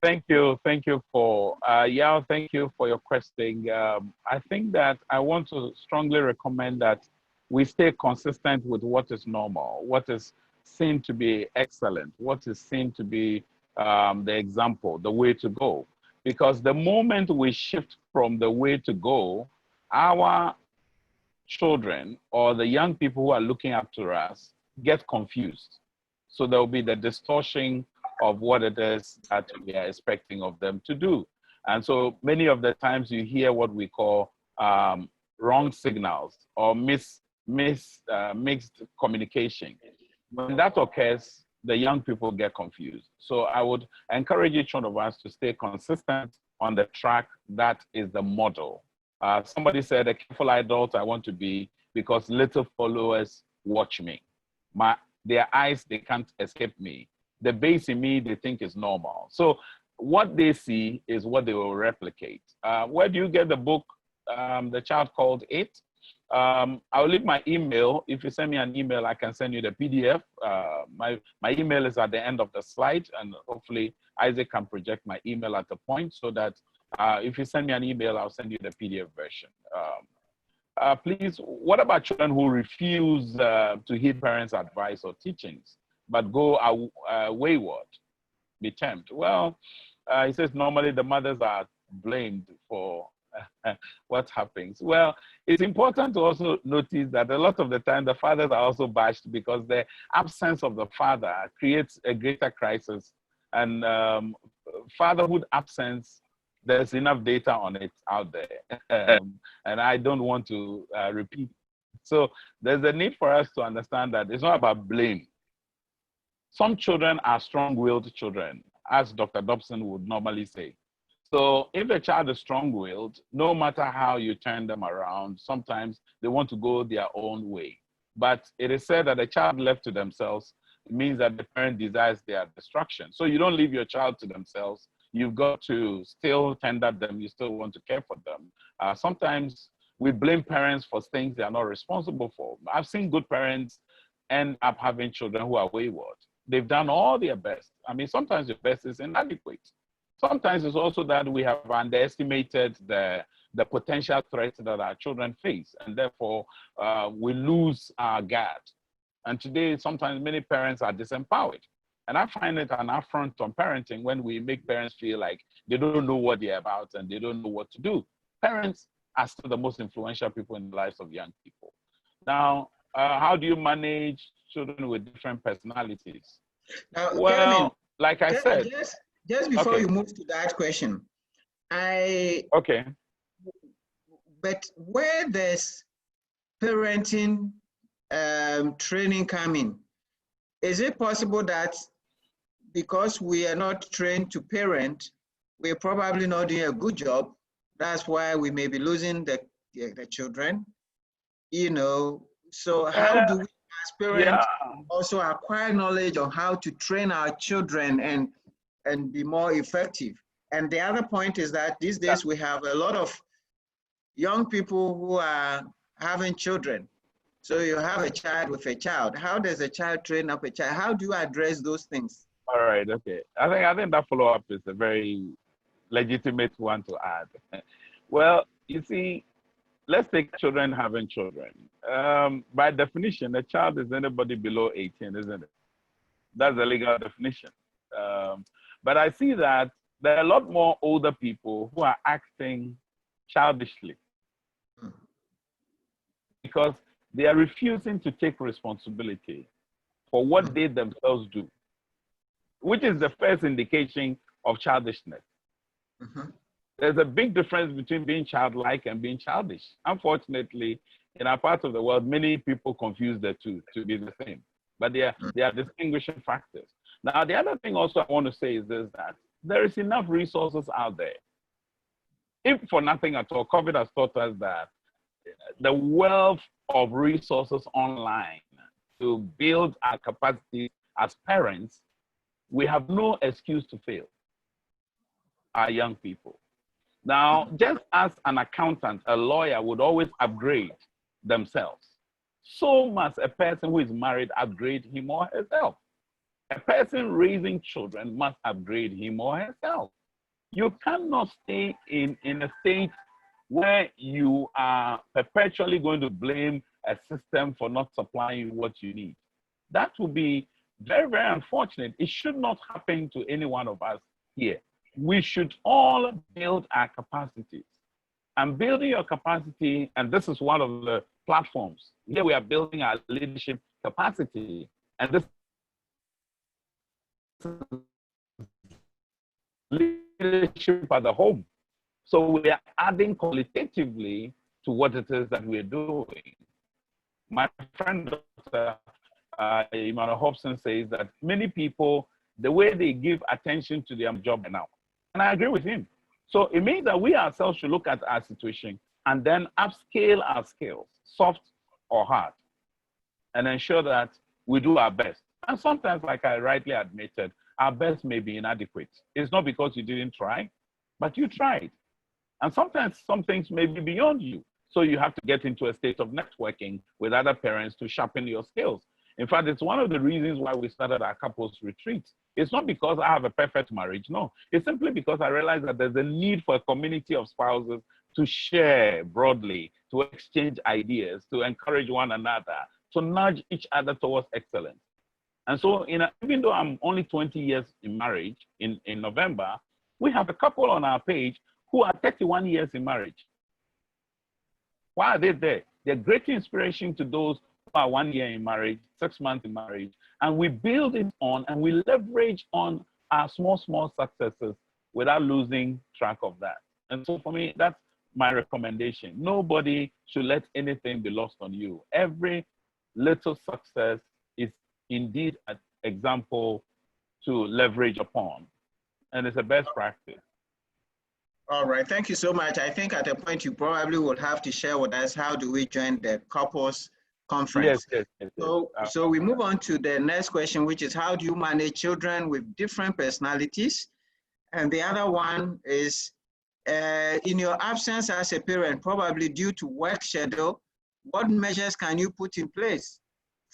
[SPEAKER 4] Thank you for, Yao, thank you for your question. I think that I want to strongly recommend that we stay consistent with what is normal, what is seen to be excellent, what is seen to be the example, the way to go. Because the moment we shift from the way to go, our children or the young people who are looking up to us get confused. So there will be the distortion of what it is that we are expecting of them to do. And so many of the times you hear what we call wrong signals or mixed communication. When that occurs, the young people get confused. So I would encourage each one of us to stay consistent on the track that is the model. Somebody said, a careful adult I want to be because little followers watch me. Their eyes, they can't escape me. The base in me, they think is normal. So what they see is what they will replicate. Where do you get the book, The Child Called It? I'll leave my email. If you send me an email, I can send you the PDF. My email is at the end of the slide, and hopefully Isaac can project my email at the point so that if you send me an email, I'll send you the PDF version. Please, what about children who refuse to heed parents' advice or teachings, but go wayward, be tempted? Well, he says normally the mothers are blamed for what happens. Well, it's important to also notice that a lot of the time the fathers are also bashed because the absence of the father creates a greater crisis. And fatherhood absence, there's enough data on it out there. And I don't want to repeat. So there's a need for us to understand that it's not about blame. Some children are strong-willed children, as Dr. Dobson would normally say. So if a child is strong-willed, no matter how you turn them around, sometimes they want to go their own way. But it is said that a child left to themselves means that the parent desires their destruction. So you don't leave your child to themselves. you've got to still tender them, you still want to care for them. Sometimes we blame parents for things they are not responsible for. I've seen good parents end up having children who are wayward. They've done all their best. I mean, sometimes your best is inadequate. Sometimes it's also that we have underestimated the potential threats that our children face, and therefore we lose our guard. And today, sometimes many parents are disempowered. And I find it an affront on parenting when we make parents feel like they don't know what they're about and they don't know what to do. Parents are still the most influential people in the lives of young people. Now, how do you manage children with different personalities?
[SPEAKER 3] Now,
[SPEAKER 4] Well,
[SPEAKER 3] Kevin,
[SPEAKER 4] like I said,
[SPEAKER 3] just before
[SPEAKER 4] okay.
[SPEAKER 3] you move to that question,
[SPEAKER 4] Okay.
[SPEAKER 3] But where there's parenting training coming, is it possible that because we are not trained to parent, we're probably not doing a good job? That's why we may be losing the children, you know? So how do we as parents also acquire knowledge on how to train our children and be more effective? And the other point is that these days we have a lot of young people who are having children. So you have a child with a child. How does a child train up a child? How do you address those things?
[SPEAKER 4] All right, okay. I think that follow-up is a very legitimate one to add. Well, you see, let's take children having children. By definition, a child is anybody below 18, isn't it? That's the legal definition. But I see that there are a lot more older people who are acting childishly because they are refusing to take responsibility for what they themselves do, which is the first indication of childishness. There's a big difference between being childlike and being childish. Unfortunately, in our part of the world, many people confuse the two to be the same, but they are distinguishing factors. Now, the other thing also I want to say is this, that there is enough resources out there. If for nothing at all, COVID has taught us that the wealth of resources online to build our capacity as parents, we have no excuse to fail our young people. Now, just as an accountant, a lawyer would always upgrade themselves, so must a person who is married upgrade him or herself. A person raising children must upgrade him or herself. You cannot stay in a state where you are perpetually going to blame a system for not supplying you what you need. That would be very, very unfortunate. It should not happen to any one of us here. We should all build our capacities. And building your capacity, and this is one of the platforms. Here we are building our leadership capacity. And this leadership at the home. So we are adding qualitatively to what it is that we're doing. My friend, Dr. Emmanuel Hobson, says that many people, the way they give attention to their job now, and I agree with him. So it means that we ourselves should look at our situation and then upscale our skills, soft or hard, and ensure that we do our best. And sometimes, like I rightly admitted, our best may be inadequate. It's not because you didn't try, but you tried. And sometimes some things may be beyond you. So you have to get into a state of networking with other parents to sharpen your skills. In fact, it's one of the reasons why we started our couples retreat. It's not because I have a perfect marriage, no. It's simply because I realized that there's a need for a community of spouses to share broadly, to exchange ideas, to encourage one another, to nudge each other towards excellence. And so even though I'm only 20 years in marriage in November, we have a couple on our page who are 31 years in marriage. Why are they there? They're great inspiration to those who are 1 year in marriage, 6 months in marriage, and we build it on and we leverage on our small successes without losing track of that. And so for me, that's my recommendation. Nobody should let anything be lost on you. Every little success is indeed an example to leverage upon, and it's a best practice.
[SPEAKER 3] All right, thank you so much. I think at a point you probably will have to share with us how do we join the couples conference.
[SPEAKER 4] Yes.
[SPEAKER 3] So we move on to the next question, which is how do you manage children with different personalities? And the other one is, in your absence as a parent, probably due to work schedule, what measures can you put in place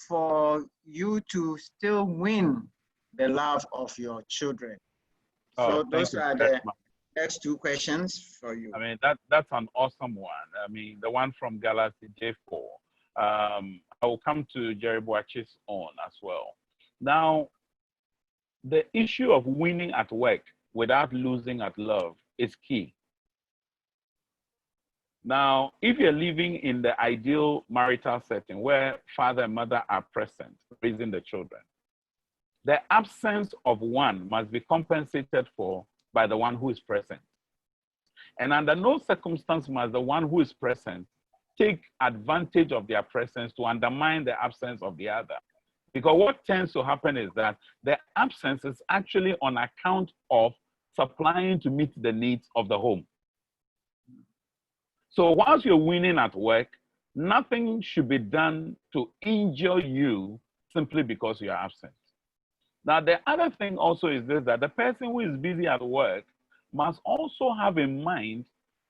[SPEAKER 3] for you to still win the love of your children? So those are the next two questions for you.
[SPEAKER 4] I mean, that's an awesome one. I mean, the one from Galaxy J4. I will come to Jerry Boachi's own as well. Now, the issue of winning at work without losing at love is key. Now, if you're living in the ideal marital setting where father and mother are present, raising the children, the absence of one must be compensated for by the one who is present. And under no circumstance must the one who is present take advantage of their presence to undermine the absence of the other. Because what tends to happen is that the absence is actually on account of supplying to meet the needs of the home. So whilst you're winning at work, nothing should be done to injure you simply because you're absent. Now, the other thing also is this, that the person who is busy at work must also have in mind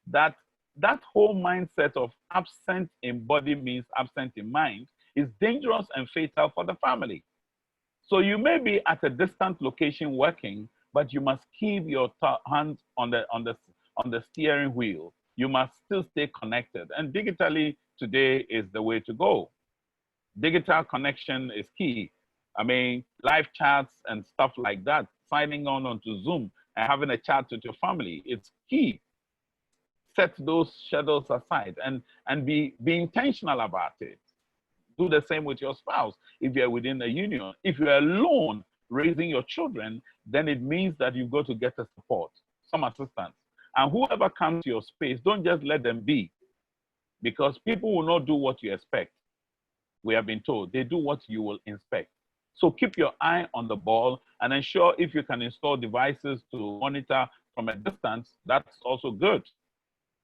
[SPEAKER 4] that that whole mindset of absent in body means absent in mind is dangerous and fatal for the family. So you may be at a distant location working, but you must keep your hands on the steering wheel. You must still stay connected. And digitally today is the way to go. Digital connection is key. I mean, live chats and stuff like that, signing on onto Zoom and having a chat with your family, it's key. Set those schedules aside and be intentional about it. Do the same with your spouse if you're within a union. If you're alone raising your children, then it means that you've got to get a support, some assistance. And whoever comes to your space, don't just let them be, because people will not do what you expect. We have been told they do what you will inspect. So keep your eye on the ball and ensure if you can install devices to monitor from a distance, that's also good.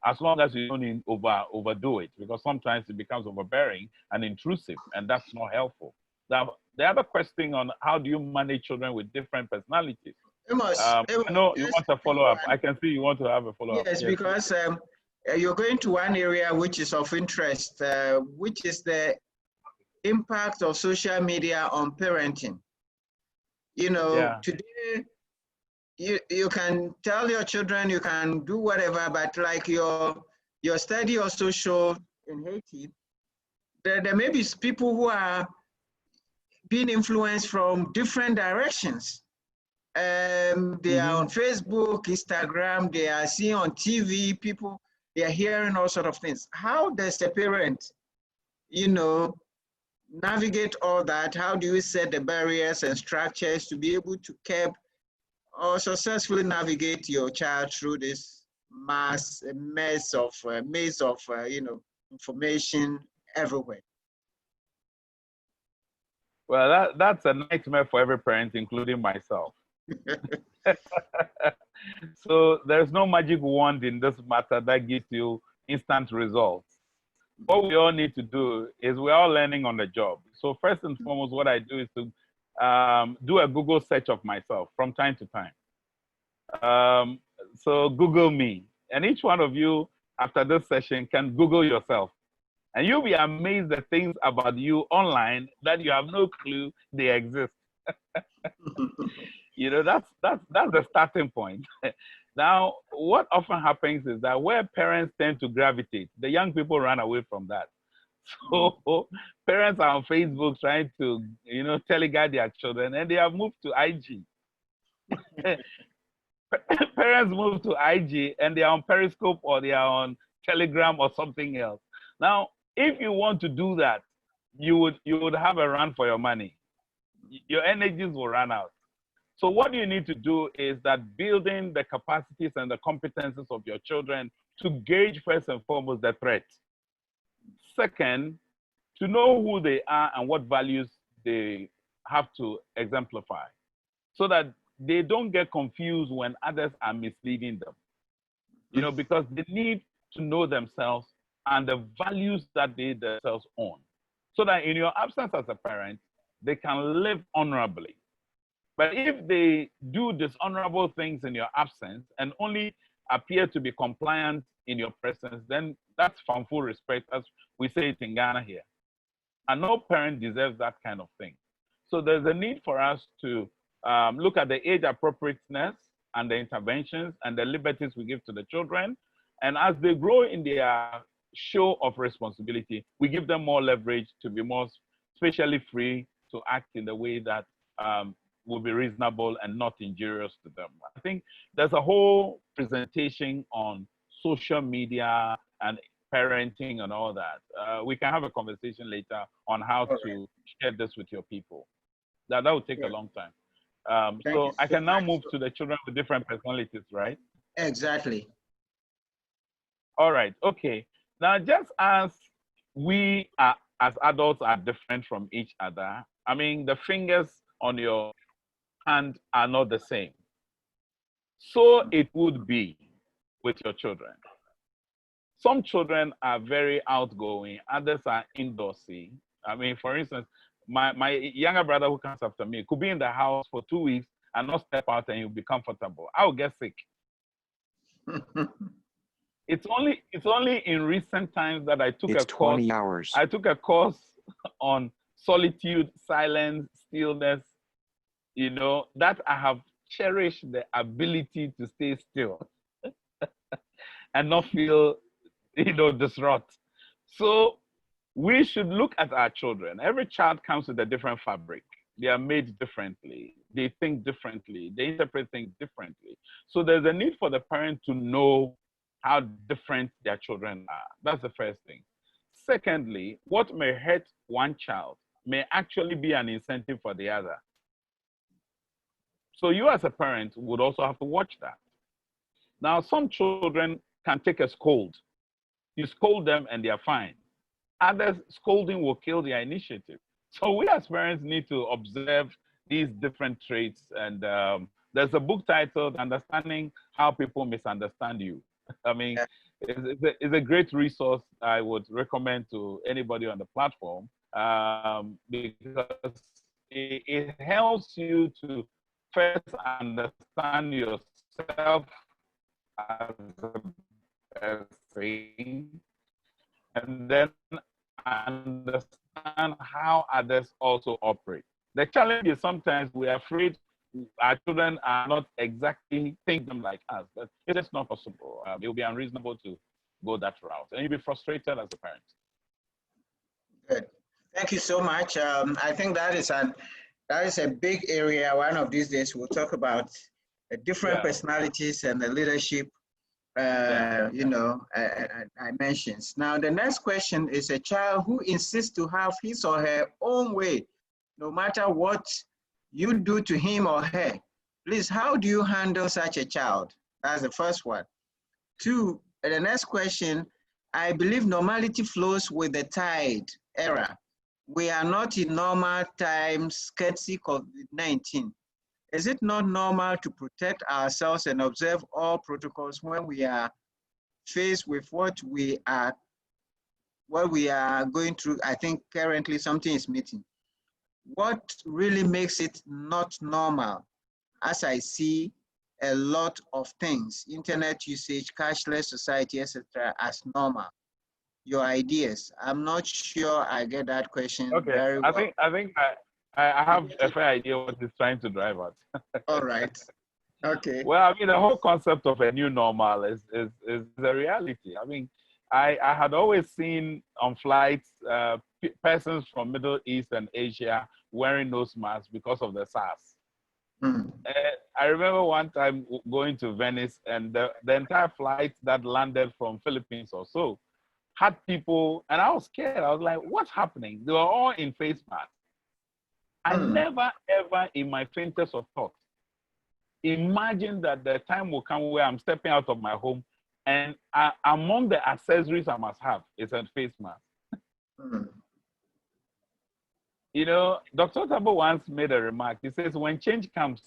[SPEAKER 4] As long as you don't overdo it, because sometimes it becomes overbearing and intrusive, and that's not helpful. Now, the other question on how do you manage children with different personalities?
[SPEAKER 3] Amos,
[SPEAKER 4] I know you want a follow-up. I can see you want to have a follow-up.
[SPEAKER 3] Yes, because you're going to one area which is of interest, which is the impact of social media on parenting. You know, today, you can tell your children, you can do whatever, but like your study also showed in Haiti, there may be people who are being influenced from different directions. They are on Facebook, Instagram, they are seeing on TV, people, they are hearing all sorts of things. How does a parent, you know, navigate all that? How do you set the barriers and structures to be able to keep or successfully navigate your child through this maze of you know, information everywhere?
[SPEAKER 4] Well, that's a nightmare for every parent, including myself. So there's no magic wand in this matter that gives you instant results. What we all need to do is we're all learning on the job. So first and foremost, what I do is to do a Google search of myself from time to time. So Google me, and each one of you after this session can Google yourself, and you'll be amazed at things about you online that you have no clue they exist. You know, that's the starting point. Now, what often happens is that where parents tend to gravitate, the young people run away from that. So parents are on Facebook trying to, you know, teleguide their children, and they have moved to IG. Parents move to IG and they are on Periscope or they are on Telegram or something else. Now, if you want to do that, you would have a run for your money. Your energies will run out. So what you need to do is that building the capacities and the competences of your children to gauge first and foremost the threat. Second, to know who they are and what values they have to exemplify, so that they don't get confused when others are misleading them. You know, because they need to know themselves and the values that they themselves own, so that in your absence as a parent, they can live honorably. But if they do dishonorable things in your absence and only appear to be compliant in your presence, then that's from full respect, as we say it in Ghana here. And no parent deserves that kind of thing. So there's a need for us to look at the age appropriateness and the interventions and the liberties we give to the children. And as they grow in their show of responsibility, we give them more leverage to be more spatially free to act in the way that will be reasonable and not injurious to them. I think there's a whole presentation on social media and parenting and all that. We can have a conversation later on how to share this with your people. That will take a long time. So I can now move to the children with different personalities, right?
[SPEAKER 3] Exactly.
[SPEAKER 4] All right, okay. Now, just as we are, as adults are different from each other, I mean, the fingers on your hand are not the same. So it would be with your children. Some children are very outgoing, others are indoorsy. I mean, for instance, my younger brother who comes after me could be in the house for 2 weeks and not step out and he'll be comfortable. I'll get sick. It's only in recent times that I took a course.
[SPEAKER 5] 20 hours.
[SPEAKER 4] I took a course on solitude, silence, stillness, you know, that I have cherished the ability to stay still and not feel, you know, disrupt. So we should look at our children. Every child comes with a different fabric. They are made differently. They think differently. They interpret things differently. So there's a need for the parent to know how different their children are. That's the first thing. Secondly, what may hurt one child may actually be an incentive for the other. So you as a parent would also have to watch that. Now, some children can take a scold. You scold them and they're fine. Others, scolding will kill their initiative. So we as parents need to observe these different traits. And there's a book titled Understanding How People Misunderstand You. I mean, it's a great resource I would recommend to anybody on the platform because it helps you to first understand yourself as a person, and then understand how others also operate. The challenge is sometimes we're afraid our children are not exactly thinking like us, but it's just not possible. It will be unreasonable to go that route, and you'll be frustrated as a parent.
[SPEAKER 3] Good. Thank you so much. I think that is a big area. One of these days, we'll talk about the different personalities and the leadership, you know, dimensions. Now, the next question is a child who insists to have his or her own way, no matter what you do to him or her. Please, how do you handle such a child? That's the first one. Two, the next question, I believe normality flows with the tide era. We are not in normal times, courtesy COVID-19. Is it not normal to protect ourselves and observe all protocols when we are faced with what we are going through? I think currently something is missing. What really makes it not normal? As I see a lot of things, internet usage, cashless society, etc., as normal. Your ideas. I'm not sure I get that question very well.
[SPEAKER 4] I think I have a fair idea what he's trying to drive at.
[SPEAKER 3] All right. Okay.
[SPEAKER 4] Well, I mean, the whole concept of a new normal is a reality. I mean, I had always seen on flights persons from Middle East and Asia wearing nose masks because of the SARS. I remember one time going to Venice, and the entire flight that landed from Philippines or so had people, and I was scared. I was like, what's happening? They were all in face masks. I never, ever in my faintest of thoughts imagine that the time will come where I'm stepping out of my home and among the accessories I must have is a face mask. You know, Dr. Tabo once made a remark. He says, when change comes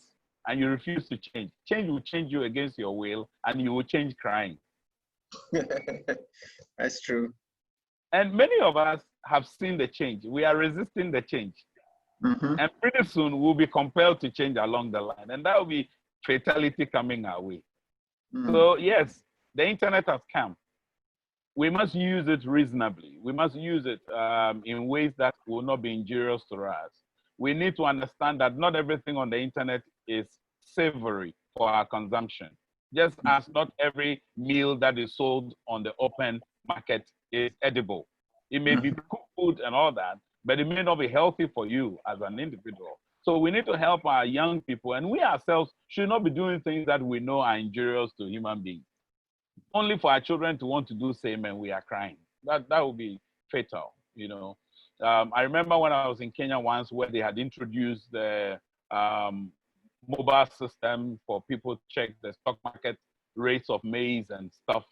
[SPEAKER 4] and you refuse to change, change will change you against your will and you will change crying.
[SPEAKER 3] That's true.
[SPEAKER 4] And many of us have seen the change. We are resisting the change.
[SPEAKER 3] Mm-hmm.
[SPEAKER 4] And pretty soon we'll be compelled to change along the line. And that will be fatality coming our way. So yes, the internet has come. We must use it reasonably. We must use it in ways that will not be injurious to us. We need to understand that not everything on the internet is savory for our consumption. Just as not every meal that is sold on the open market is edible. It may be cooked food and all that, but it may not be healthy for you as an individual. So we need to help our young people, and we ourselves should not be doing things that we know are injurious to human beings. Only for our children to want to do same, and we are crying. That would be fatal, you know. I remember when I was in Kenya once, where they had introduced the mobile system for people to check the stock market rates of maize and stuff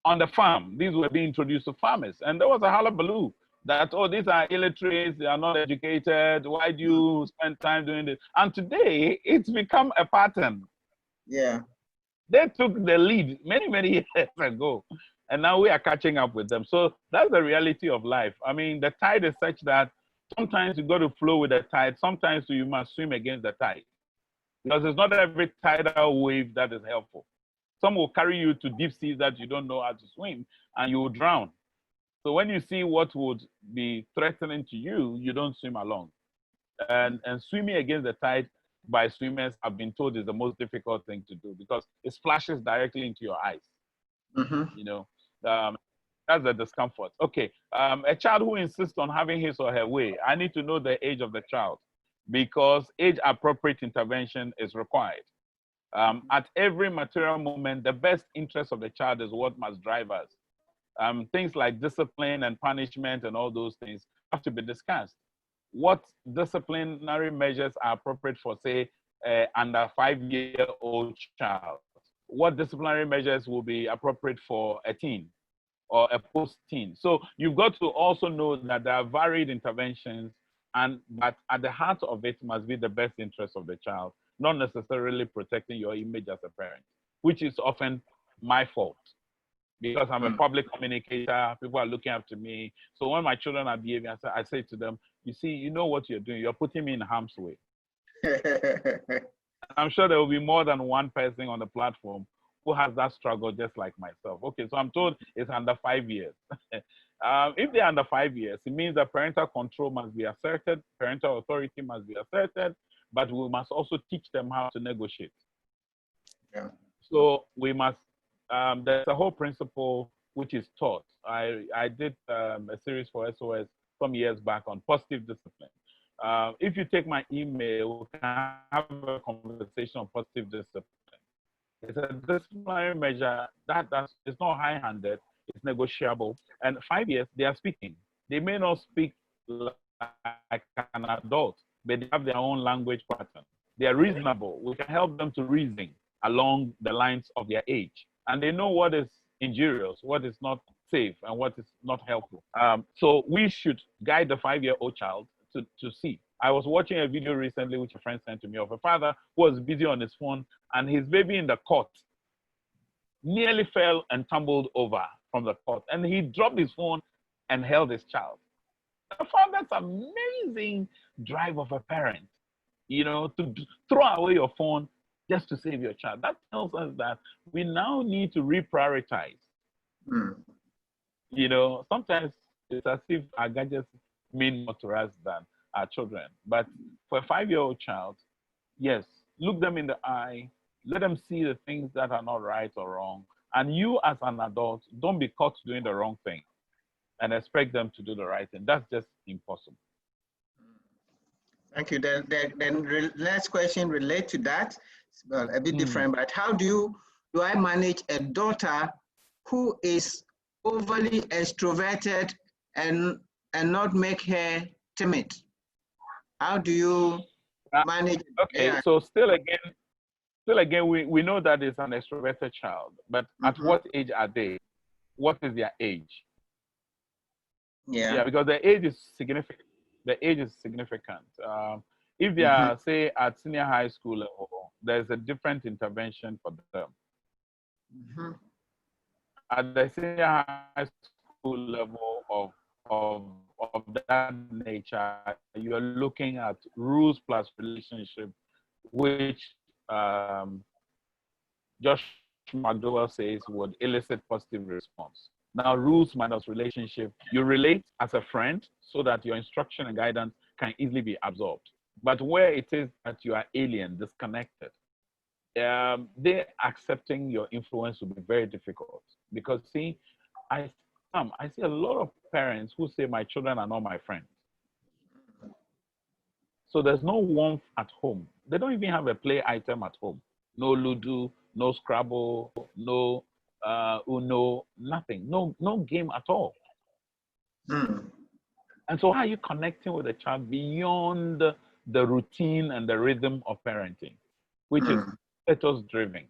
[SPEAKER 4] on the farm. These were being introduced to farmers, and there was a hullabaloo that, oh, these are illiterates, they are not educated, why do you spend time doing this? And today, it's become a pattern.
[SPEAKER 3] Yeah.
[SPEAKER 4] They took the lead many, many years ago, and now we are catching up with them. So that's the reality of life. I mean, the tide is such that sometimes you got to flow with the tide, sometimes you must swim against the tide, because it's not every tidal wave that is helpful. Some will carry you to deep seas that you don't know how to swim, and you will drown. So when you see what would be threatening to you, you don't swim along. And swimming against the tide by swimmers, I've been told, is the most difficult thing to do, because it splashes directly into your eyes. You know, that's the discomfort. Okay, a child who insists on having his or her way, I need to know the age of the child, because age-appropriate intervention is required. At every material moment, the best interest of the child is what must drive us. Things like discipline and punishment and all those things have to be discussed. What disciplinary measures are appropriate for, say, under 5-year-old child? What disciplinary measures will be appropriate for a teen or a post-teen? So you've got to also know that there are varied interventions, but at the heart of it must be the best interest of the child, not necessarily protecting your image as a parent, which is often my fault, because I'm a public communicator. People are looking up to me. So when my children are behaving, I say to them, you see, you know what you're doing. You're putting me in harm's way. I'm sure there will be more than one person on the platform who has that struggle just like myself. Okay, so I'm told it's under 5 years. If they're under 5 years, it means that parental control must be asserted, parental authority must be asserted, but we must also teach them how to negotiate.
[SPEAKER 3] Yeah.
[SPEAKER 4] So we must, there's a whole principle which is taught. I did a series for SOS some years back on positive discipline. If you take my email, we can have a conversation on positive discipline. It's a disciplinary measure it's not high-handed, it's negotiable. And 5 years, they are speaking. They may not speak like an adult, but they have their own language pattern. They are reasonable. We can help them to reason along the lines of their age. And they know what is injurious, what is not safe, and what is not helpful. So we should guide the 5-year-old child to see. I was watching a video recently, which a friend sent to me, of a father who was busy on his phone, and his baby in the cot nearly fell and tumbled over from the cot. And he dropped his phone and held his child. I found that's amazing drive of a parent, you know, to throw away your phone just to save your child. That tells us that we now need to reprioritize. You know, sometimes it's as if our gadgets mean more to us than our children. But for a 5-year-old child, yes, look them in the eye, let them see the things that are not right or wrong. And you as an adult, don't be caught doing the wrong thing and expect them to do the right thing. That's just impossible.
[SPEAKER 3] Thank you. Then next question relate to that. Well, a bit different, but how do I manage a daughter who is overly extroverted and not make her timid? How do you manage?
[SPEAKER 4] Okay,
[SPEAKER 3] Yeah.
[SPEAKER 4] so still again, we know that it's an extroverted child, but at what age are they? What is their age?
[SPEAKER 3] Yeah.
[SPEAKER 4] Yeah, because the age is significant. The age is significant. If they are, say, at senior high school level, there's a different intervention for them. At the senior high school level of of that nature, you are looking at rules plus relationship, which Josh McDowell says would elicit positive response. Now, rules minus relationship, you relate as a friend so that your instruction and guidance can easily be absorbed. But where it is that you are alien, disconnected, they accepting your influence will be very difficult. Because see, I see a lot of parents who say my children are not my friends. So there's no warmth at home. They don't even have a play item at home. No Ludo, no Scrabble, no Uno, nothing. No game at all.
[SPEAKER 3] Mm.
[SPEAKER 4] And so how are you connecting with a child beyond the routine and the rhythm of parenting, which is status driven?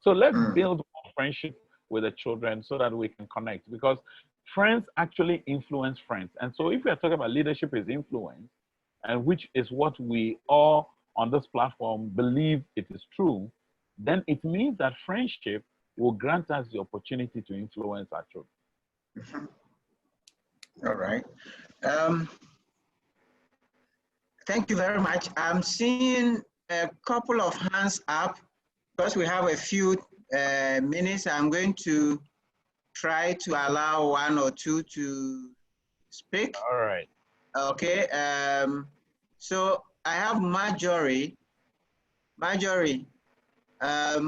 [SPEAKER 4] So let's build more friendship with the children so that we can connect, because friends actually influence friends. And so if we are talking about leadership is influence, and which is what we all on this platform believe it is true, then it means that friendship will grant us the opportunity to influence our children.
[SPEAKER 3] All right. Thank you very much. I'm seeing a couple of hands up because we have a few minutes. I'm going to try to allow one or two to speak.
[SPEAKER 4] All right.
[SPEAKER 3] Okay. So I have Marjorie. Marjorie, are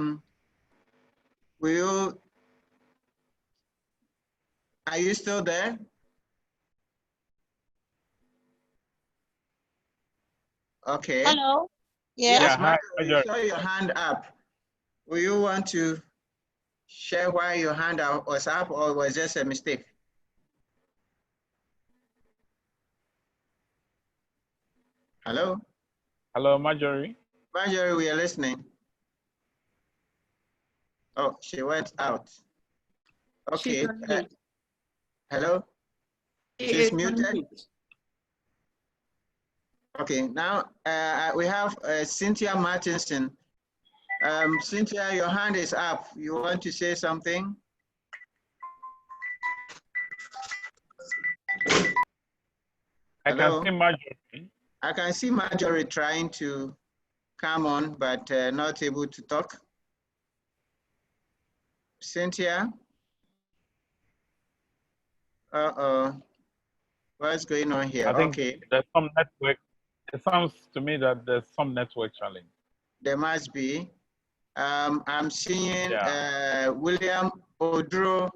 [SPEAKER 3] you still there? Okay.
[SPEAKER 5] Hello. Yeah.
[SPEAKER 3] Yes,
[SPEAKER 4] hi,
[SPEAKER 3] Marjorie, saw your hand up. Will you want to share why your hand was up, or was just a mistake? Hello?
[SPEAKER 4] Hello, Marjorie.
[SPEAKER 3] Marjorie, we are listening. Oh, she went out. Okay. Hello? She's muted. Okay, now we have Cynthia Martinson. Cynthia, your hand is up. You want to say something?
[SPEAKER 4] I
[SPEAKER 3] Hello?
[SPEAKER 4] can see Marjorie.
[SPEAKER 3] I can see Marjorie trying to come on, but not able to talk. Cynthia? Uh-oh. What's going on here?
[SPEAKER 4] I think
[SPEAKER 3] okay.
[SPEAKER 4] there's some network. It sounds to me that there's some network challenge.
[SPEAKER 3] There must be. I'm seeing William Odro.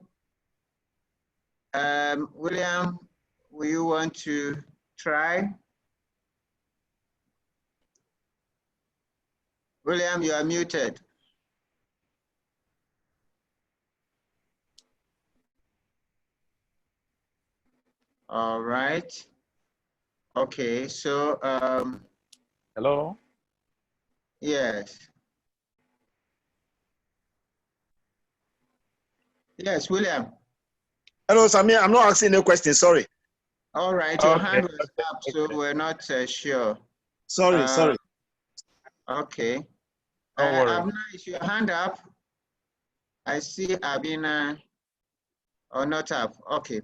[SPEAKER 3] William, will you want to try? William, you are muted. All right. Okay, so
[SPEAKER 4] Hello?
[SPEAKER 3] yes. Yes, William.
[SPEAKER 6] Hello, Samir. I'm not asking no question. Sorry.
[SPEAKER 3] All right, your hand was up, so we're not sure.
[SPEAKER 6] Sorry.
[SPEAKER 3] Okay.
[SPEAKER 4] Don't worry.
[SPEAKER 3] Abna, is your hand up? I see Abina, or not up. Okay.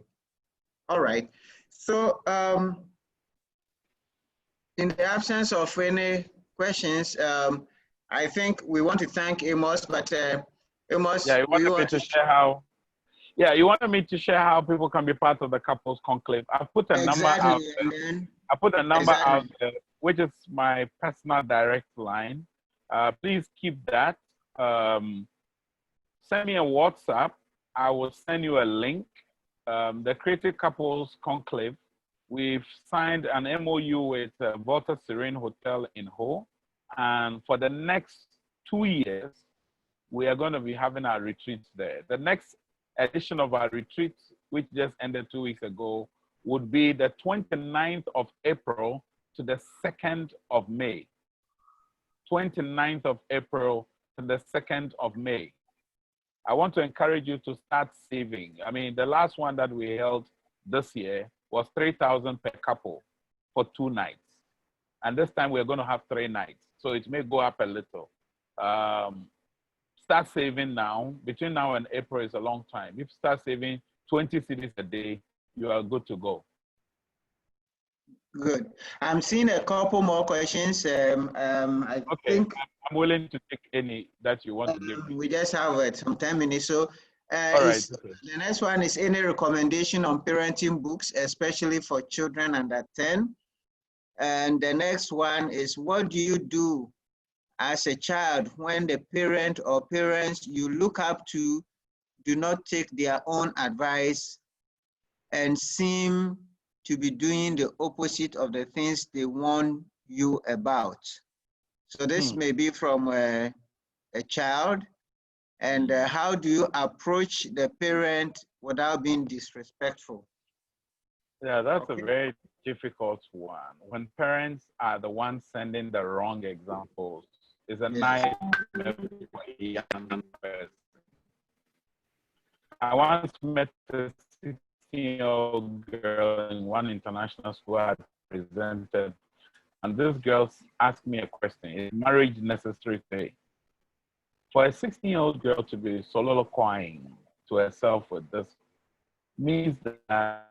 [SPEAKER 3] All right. So in the absence of any questions, I think we want to thank Amos, but Amos,
[SPEAKER 4] you wanted me to share how. Yeah, you wanted me to share how people can be part of the couples conclave. I put a number out there. I put a number out there, which is my personal direct line. Please keep that. Send me a WhatsApp. I will send you a link. The Creative Couples Conclave. We've signed an MOU with Volta Serene Hotel in Ho. And for the next 2 years, we are going to be having our retreats there. The next edition of our retreat, which just ended 2 weeks ago, would be the 29th of April to the 2nd of May. 29th of April to the 2nd of May. I want to encourage you to start saving. I mean, the last one that we held this year was 3,000 per couple for 2 nights. And this time we're going to have 3 nights. So it may go up a little. Start saving now. Between now and April is a long time. If you start saving 20 cedis a day, you are good to go.
[SPEAKER 3] Good. I'm seeing a couple more questions. I think
[SPEAKER 4] I'm willing to take any that you want to give me.
[SPEAKER 3] we just have some 10 minutes. So
[SPEAKER 4] All right. Okay.
[SPEAKER 3] the next one is any recommendation on parenting books, especially for children under 10? And the next one is, what do you do as a child when the parent or parents you look up to do not take their own advice and seem to be doing the opposite of the things they warn you about? So this may be from a child. And how do you approach the parent without being disrespectful?
[SPEAKER 4] Yeah, that's a very difficult one. When parents are the ones sending the wrong examples, it's a nightmare for a young person. I once met a 16-year-old girl in one international school I presented, and this girl asked me a question: is marriage necessary today? For a 16-year-old girl to be soliloquying to herself with this means that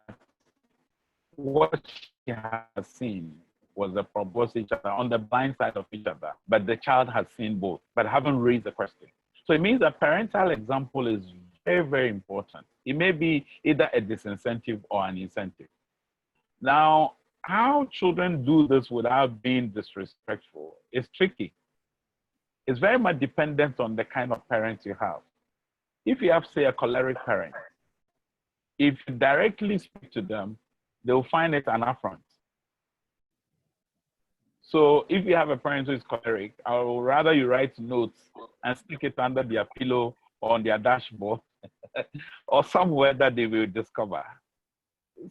[SPEAKER 4] what she has seen was the both each other on the blind side of each other, but the child has seen both, but haven't raised the question. So it means that parental example is very, very important. It may be either a disincentive or an incentive. Now, how children do this without being disrespectful is tricky. It's very much dependent on the kind of parents you have. If you have, say, a choleric parent, if you directly speak to them, they'll find it an affront. So if you have a parent who is choleric, I would rather you write notes and stick it under their pillow or on their dashboard or somewhere that they will discover.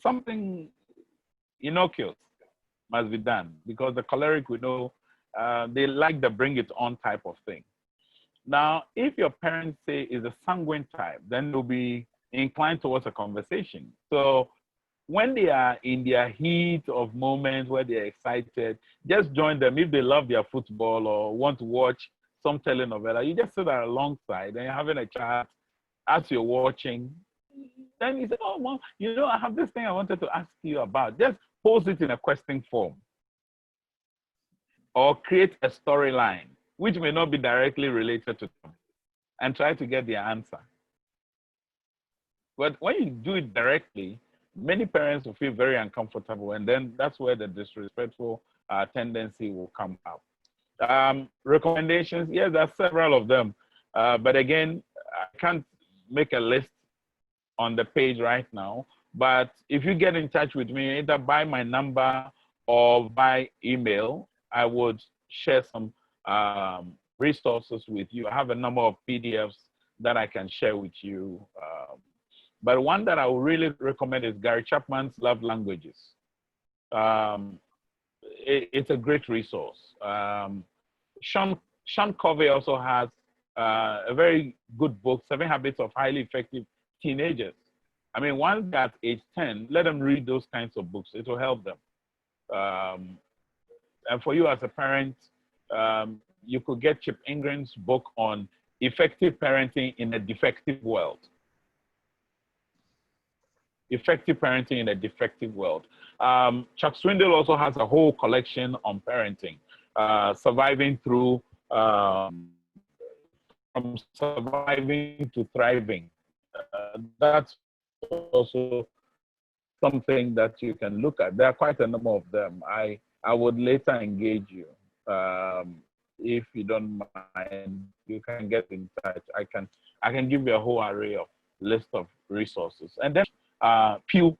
[SPEAKER 4] Something innocuous must be done, because the choleric, we know, they like the bring it on type of thing. Now, if your parents say is a sanguine type, then they'll be inclined towards a conversation. So when they are in their heat of moments where they're excited, just join them. If they love their football or want to watch some telenovela, you just sit there alongside and you're having a chat as you're watching. Then you say, oh, well, you know, I have this thing I wanted to ask you about. Just post it in a question form or create a storyline, which may not be directly related to them, and try to get their answer. But when you do it directly, many parents will feel very uncomfortable, and then that's where the disrespectful tendency will come out. Recommendations, yes, there are several of them. But again, I can't make a list on the page right now. But if you get in touch with me, either by my number or by email, I would share some resources with you. I have a number of PDFs that I can share with you. But one that I would really recommend is Gary Chapman's Love Languages. It's a great resource. Sean Covey also has a very good book, 7 Habits of Highly Effective Teenagers. I mean, once at age 10, let them read those kinds of books. It will help them. And for you as a parent, you could get Chip Ingram's book on effective parenting in a defective world. Effective parenting in a defective world. Chuck Swindoll also has a whole collection on parenting, surviving through, from surviving to thriving. That's also something that you can look at. There are quite a number of them. I would later engage you. If you don't mind, you can get in touch. I can give you a whole array of list of resources. And then Pew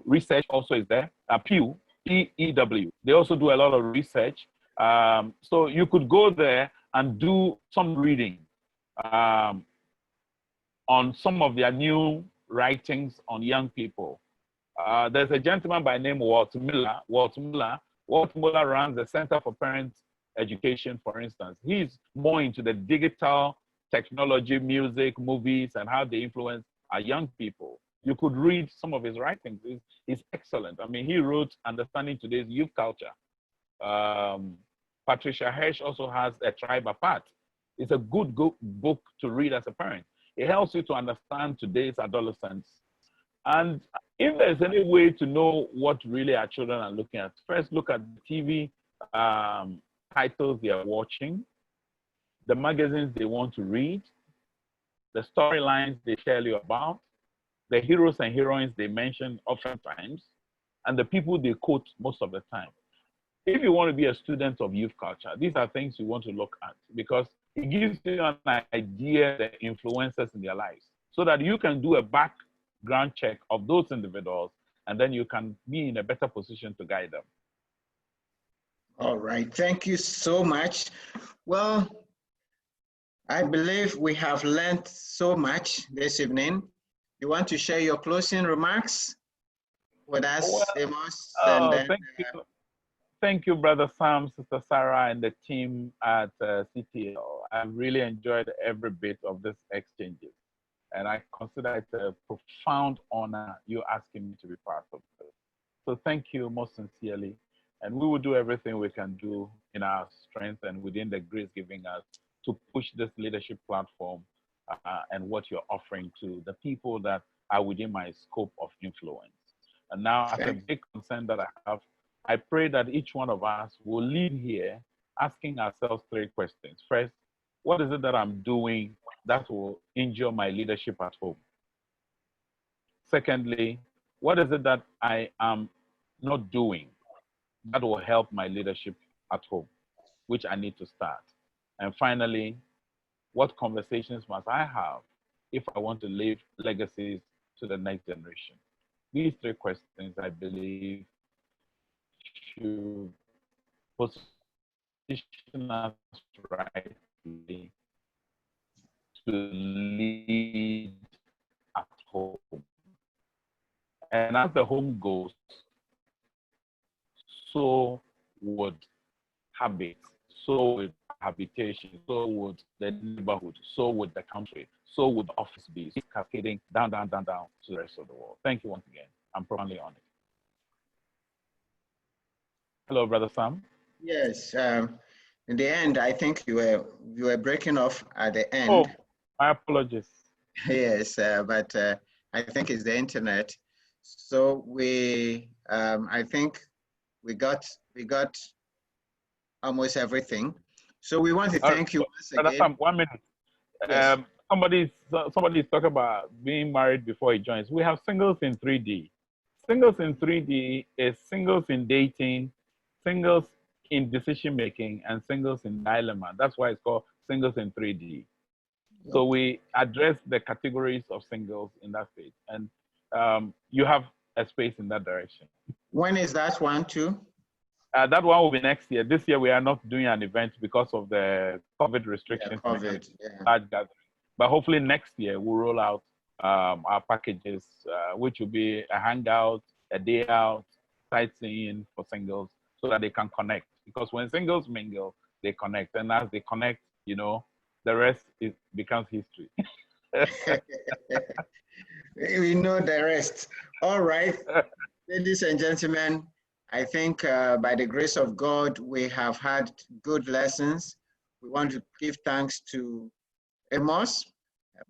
[SPEAKER 4] Research also is there. Pew, P-E-W. They also do a lot of research. So you could go there and do some reading on some of their new writings on young people. There's a gentleman by the name Walt Miller. Walt Miller runs the Center for Parent Education, for instance. He's more into the digital technology, music, movies, and how they influence our young people. You could read some of his writings. He's excellent. I mean, he wrote Understanding Today's Youth Culture. Patricia Hirsch also has A Tribe Apart. It's a good book to read as a parent. It helps you to understand today's adolescents. And If there's any way to know what really our children are looking at, first look at the TV titles they are watching, the magazines they want to read, the storylines they tell you about, the heroes and heroines they mention oftentimes, and the people they quote most of the time. If you want to be a student of youth culture, these are things you want to look at because it gives you an idea of the influences in their lives so that you can do a background check of those individuals and then you can be in a better position to guide them.
[SPEAKER 3] All right, thank you so much. Well, I believe we have learned so much this evening. You want to share your closing remarks with us, Amos?
[SPEAKER 4] Thank you, Brother Sam, Sister Sarah, and the team at CTL. I really enjoyed every bit of this exchanges. And I consider it a profound honor you asking me to be part of this. So thank you most sincerely. And we will do everything we can do in our strength and within the grace giving us to push this leadership platform and what you're offering to the people that are within my scope of influence. And now, as a big concern that I have, I pray that each one of us will leave here asking ourselves 3 questions. First, what is it that I'm doing that will injure my leadership at home? Secondly, what is it that I am not doing that will help my leadership at home, which I need to start? And finally, what conversations must I have if I want to leave legacies to the next generation? These 3 questions, I believe, should position us rightly to lead at home. And as the home goes, so would habits, so would habitation, so would the neighborhood, so would the country, so would the office be, cascading down to the rest of the world. Thank you once again. I'm profoundly honored. Hello, Brother Sam.
[SPEAKER 3] Yes. In the end, I think you were breaking off at the end.
[SPEAKER 4] Oh, my apologies.
[SPEAKER 3] Yes, but I think it's the internet. So I think we got almost everything. So we want to thank you once again.
[SPEAKER 4] Sam, 1 minute.
[SPEAKER 3] Yes.
[SPEAKER 4] Somebody is talking about being married before he joins. We have singles in 3D. Singles in 3D is singles in dating, singles in decision making, and singles in dilemma. That's why it's called singles in 3D. So we address the categories of singles in that stage, and you have a space in that direction.
[SPEAKER 3] When is that one too?
[SPEAKER 4] That one will be next year. This year we are not doing an event because of the COVID restrictions.
[SPEAKER 3] Yeah, COVID,
[SPEAKER 4] large gathering. But hopefully next year we'll roll out our packages, which will be a hangout, a day out, sightseeing for singles, so that they can connect. Because when singles mingle, they connect, and as they connect, you know, the rest becomes history.
[SPEAKER 3] We know the rest. All right, ladies and gentlemen, I think by the grace of God, we have had good lessons. We want to give thanks to Amos,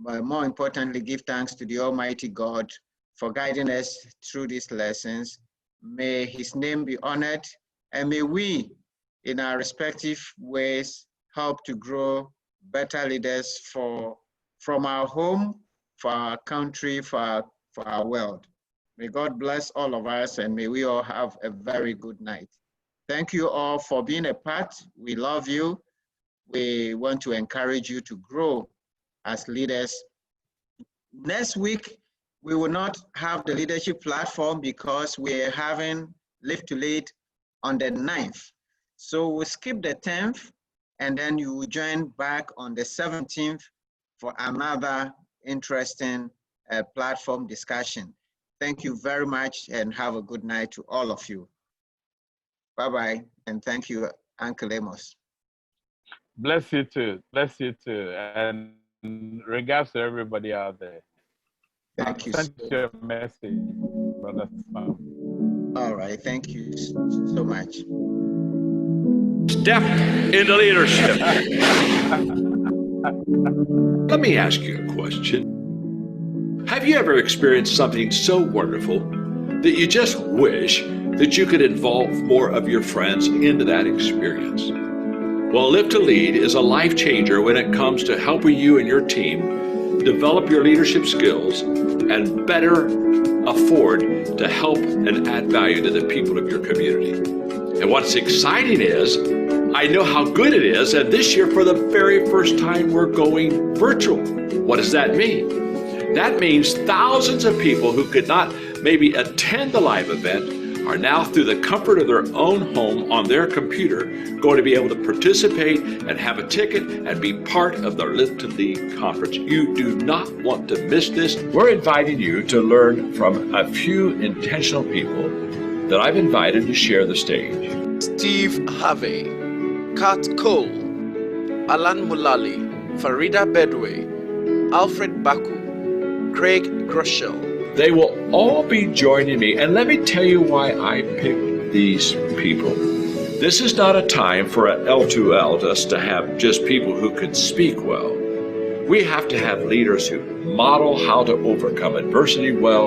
[SPEAKER 3] but more importantly, give thanks to the Almighty God for guiding us through these lessons. May his name be honored, and may we, in our respective ways, help to grow better leaders from our home, for our country, for our world. May God bless all of us, and may we all have a very good night. Thank you all for being a part. We love you. We want to encourage you to grow as leaders. Next week, we will not have the leadership platform because we're having Live to Lead on the 9th. So we'll skip the 10th, and then you will join back on the 17th for another interesting platform discussion. Thank you very much, and have a good night to all of you. Bye-bye, and thank you, Uncle Amos.
[SPEAKER 4] Bless you too. Bless you too. And regards to everybody out there.
[SPEAKER 3] Thank you.
[SPEAKER 4] Send your message, Brother Sam.
[SPEAKER 3] All right, thank you so much.
[SPEAKER 1] Step into leadership. Let me ask you a question. Have Have you ever experienced something so wonderful that you just wish that you could involve more of your friends into that experience? Well, Live to Lead is a life changer when it comes to helping you and your team develop your leadership skills and better afford to help and add value to the people of your community. And what's exciting is, I know how good it is, and this year for the very first time we're going virtual. What does that mean? That means thousands of people who could not maybe attend the live event are now, through the comfort of their own home on their computer, going to be able to participate and have a ticket and be part of the Live to Lead conference. You do not want to miss this. We're inviting you to learn from a few intentional people that I've invited to share the stage.
[SPEAKER 2] Steve Harvey, Kat Cole, Alan Mulally, Farida Bedway, Alfred Baku, Craig Groeschel.
[SPEAKER 1] They will all be joining me, and let me tell you why I picked these people. This is not a time for an L2L, just to have just people who can speak well. We have to have leaders who model how to overcome adversity well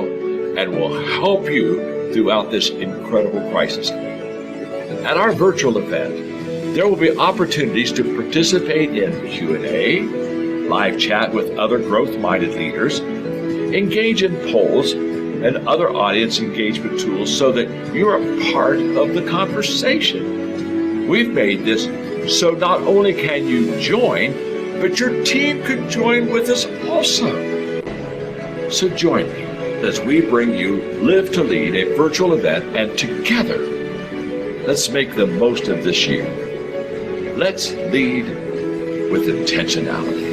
[SPEAKER 1] and will help you throughout this incredible crisis. At our virtual event, there will be opportunities to participate in Q&A, live chat with other growth-minded leaders, engage in polls and other audience engagement tools so that you're a part of the conversation. We've made this so not only can you join, but your team could join with us also. So join me as we bring you Live to Lead, a virtual event, and together, let's make the most of this year. Let's lead with intentionality.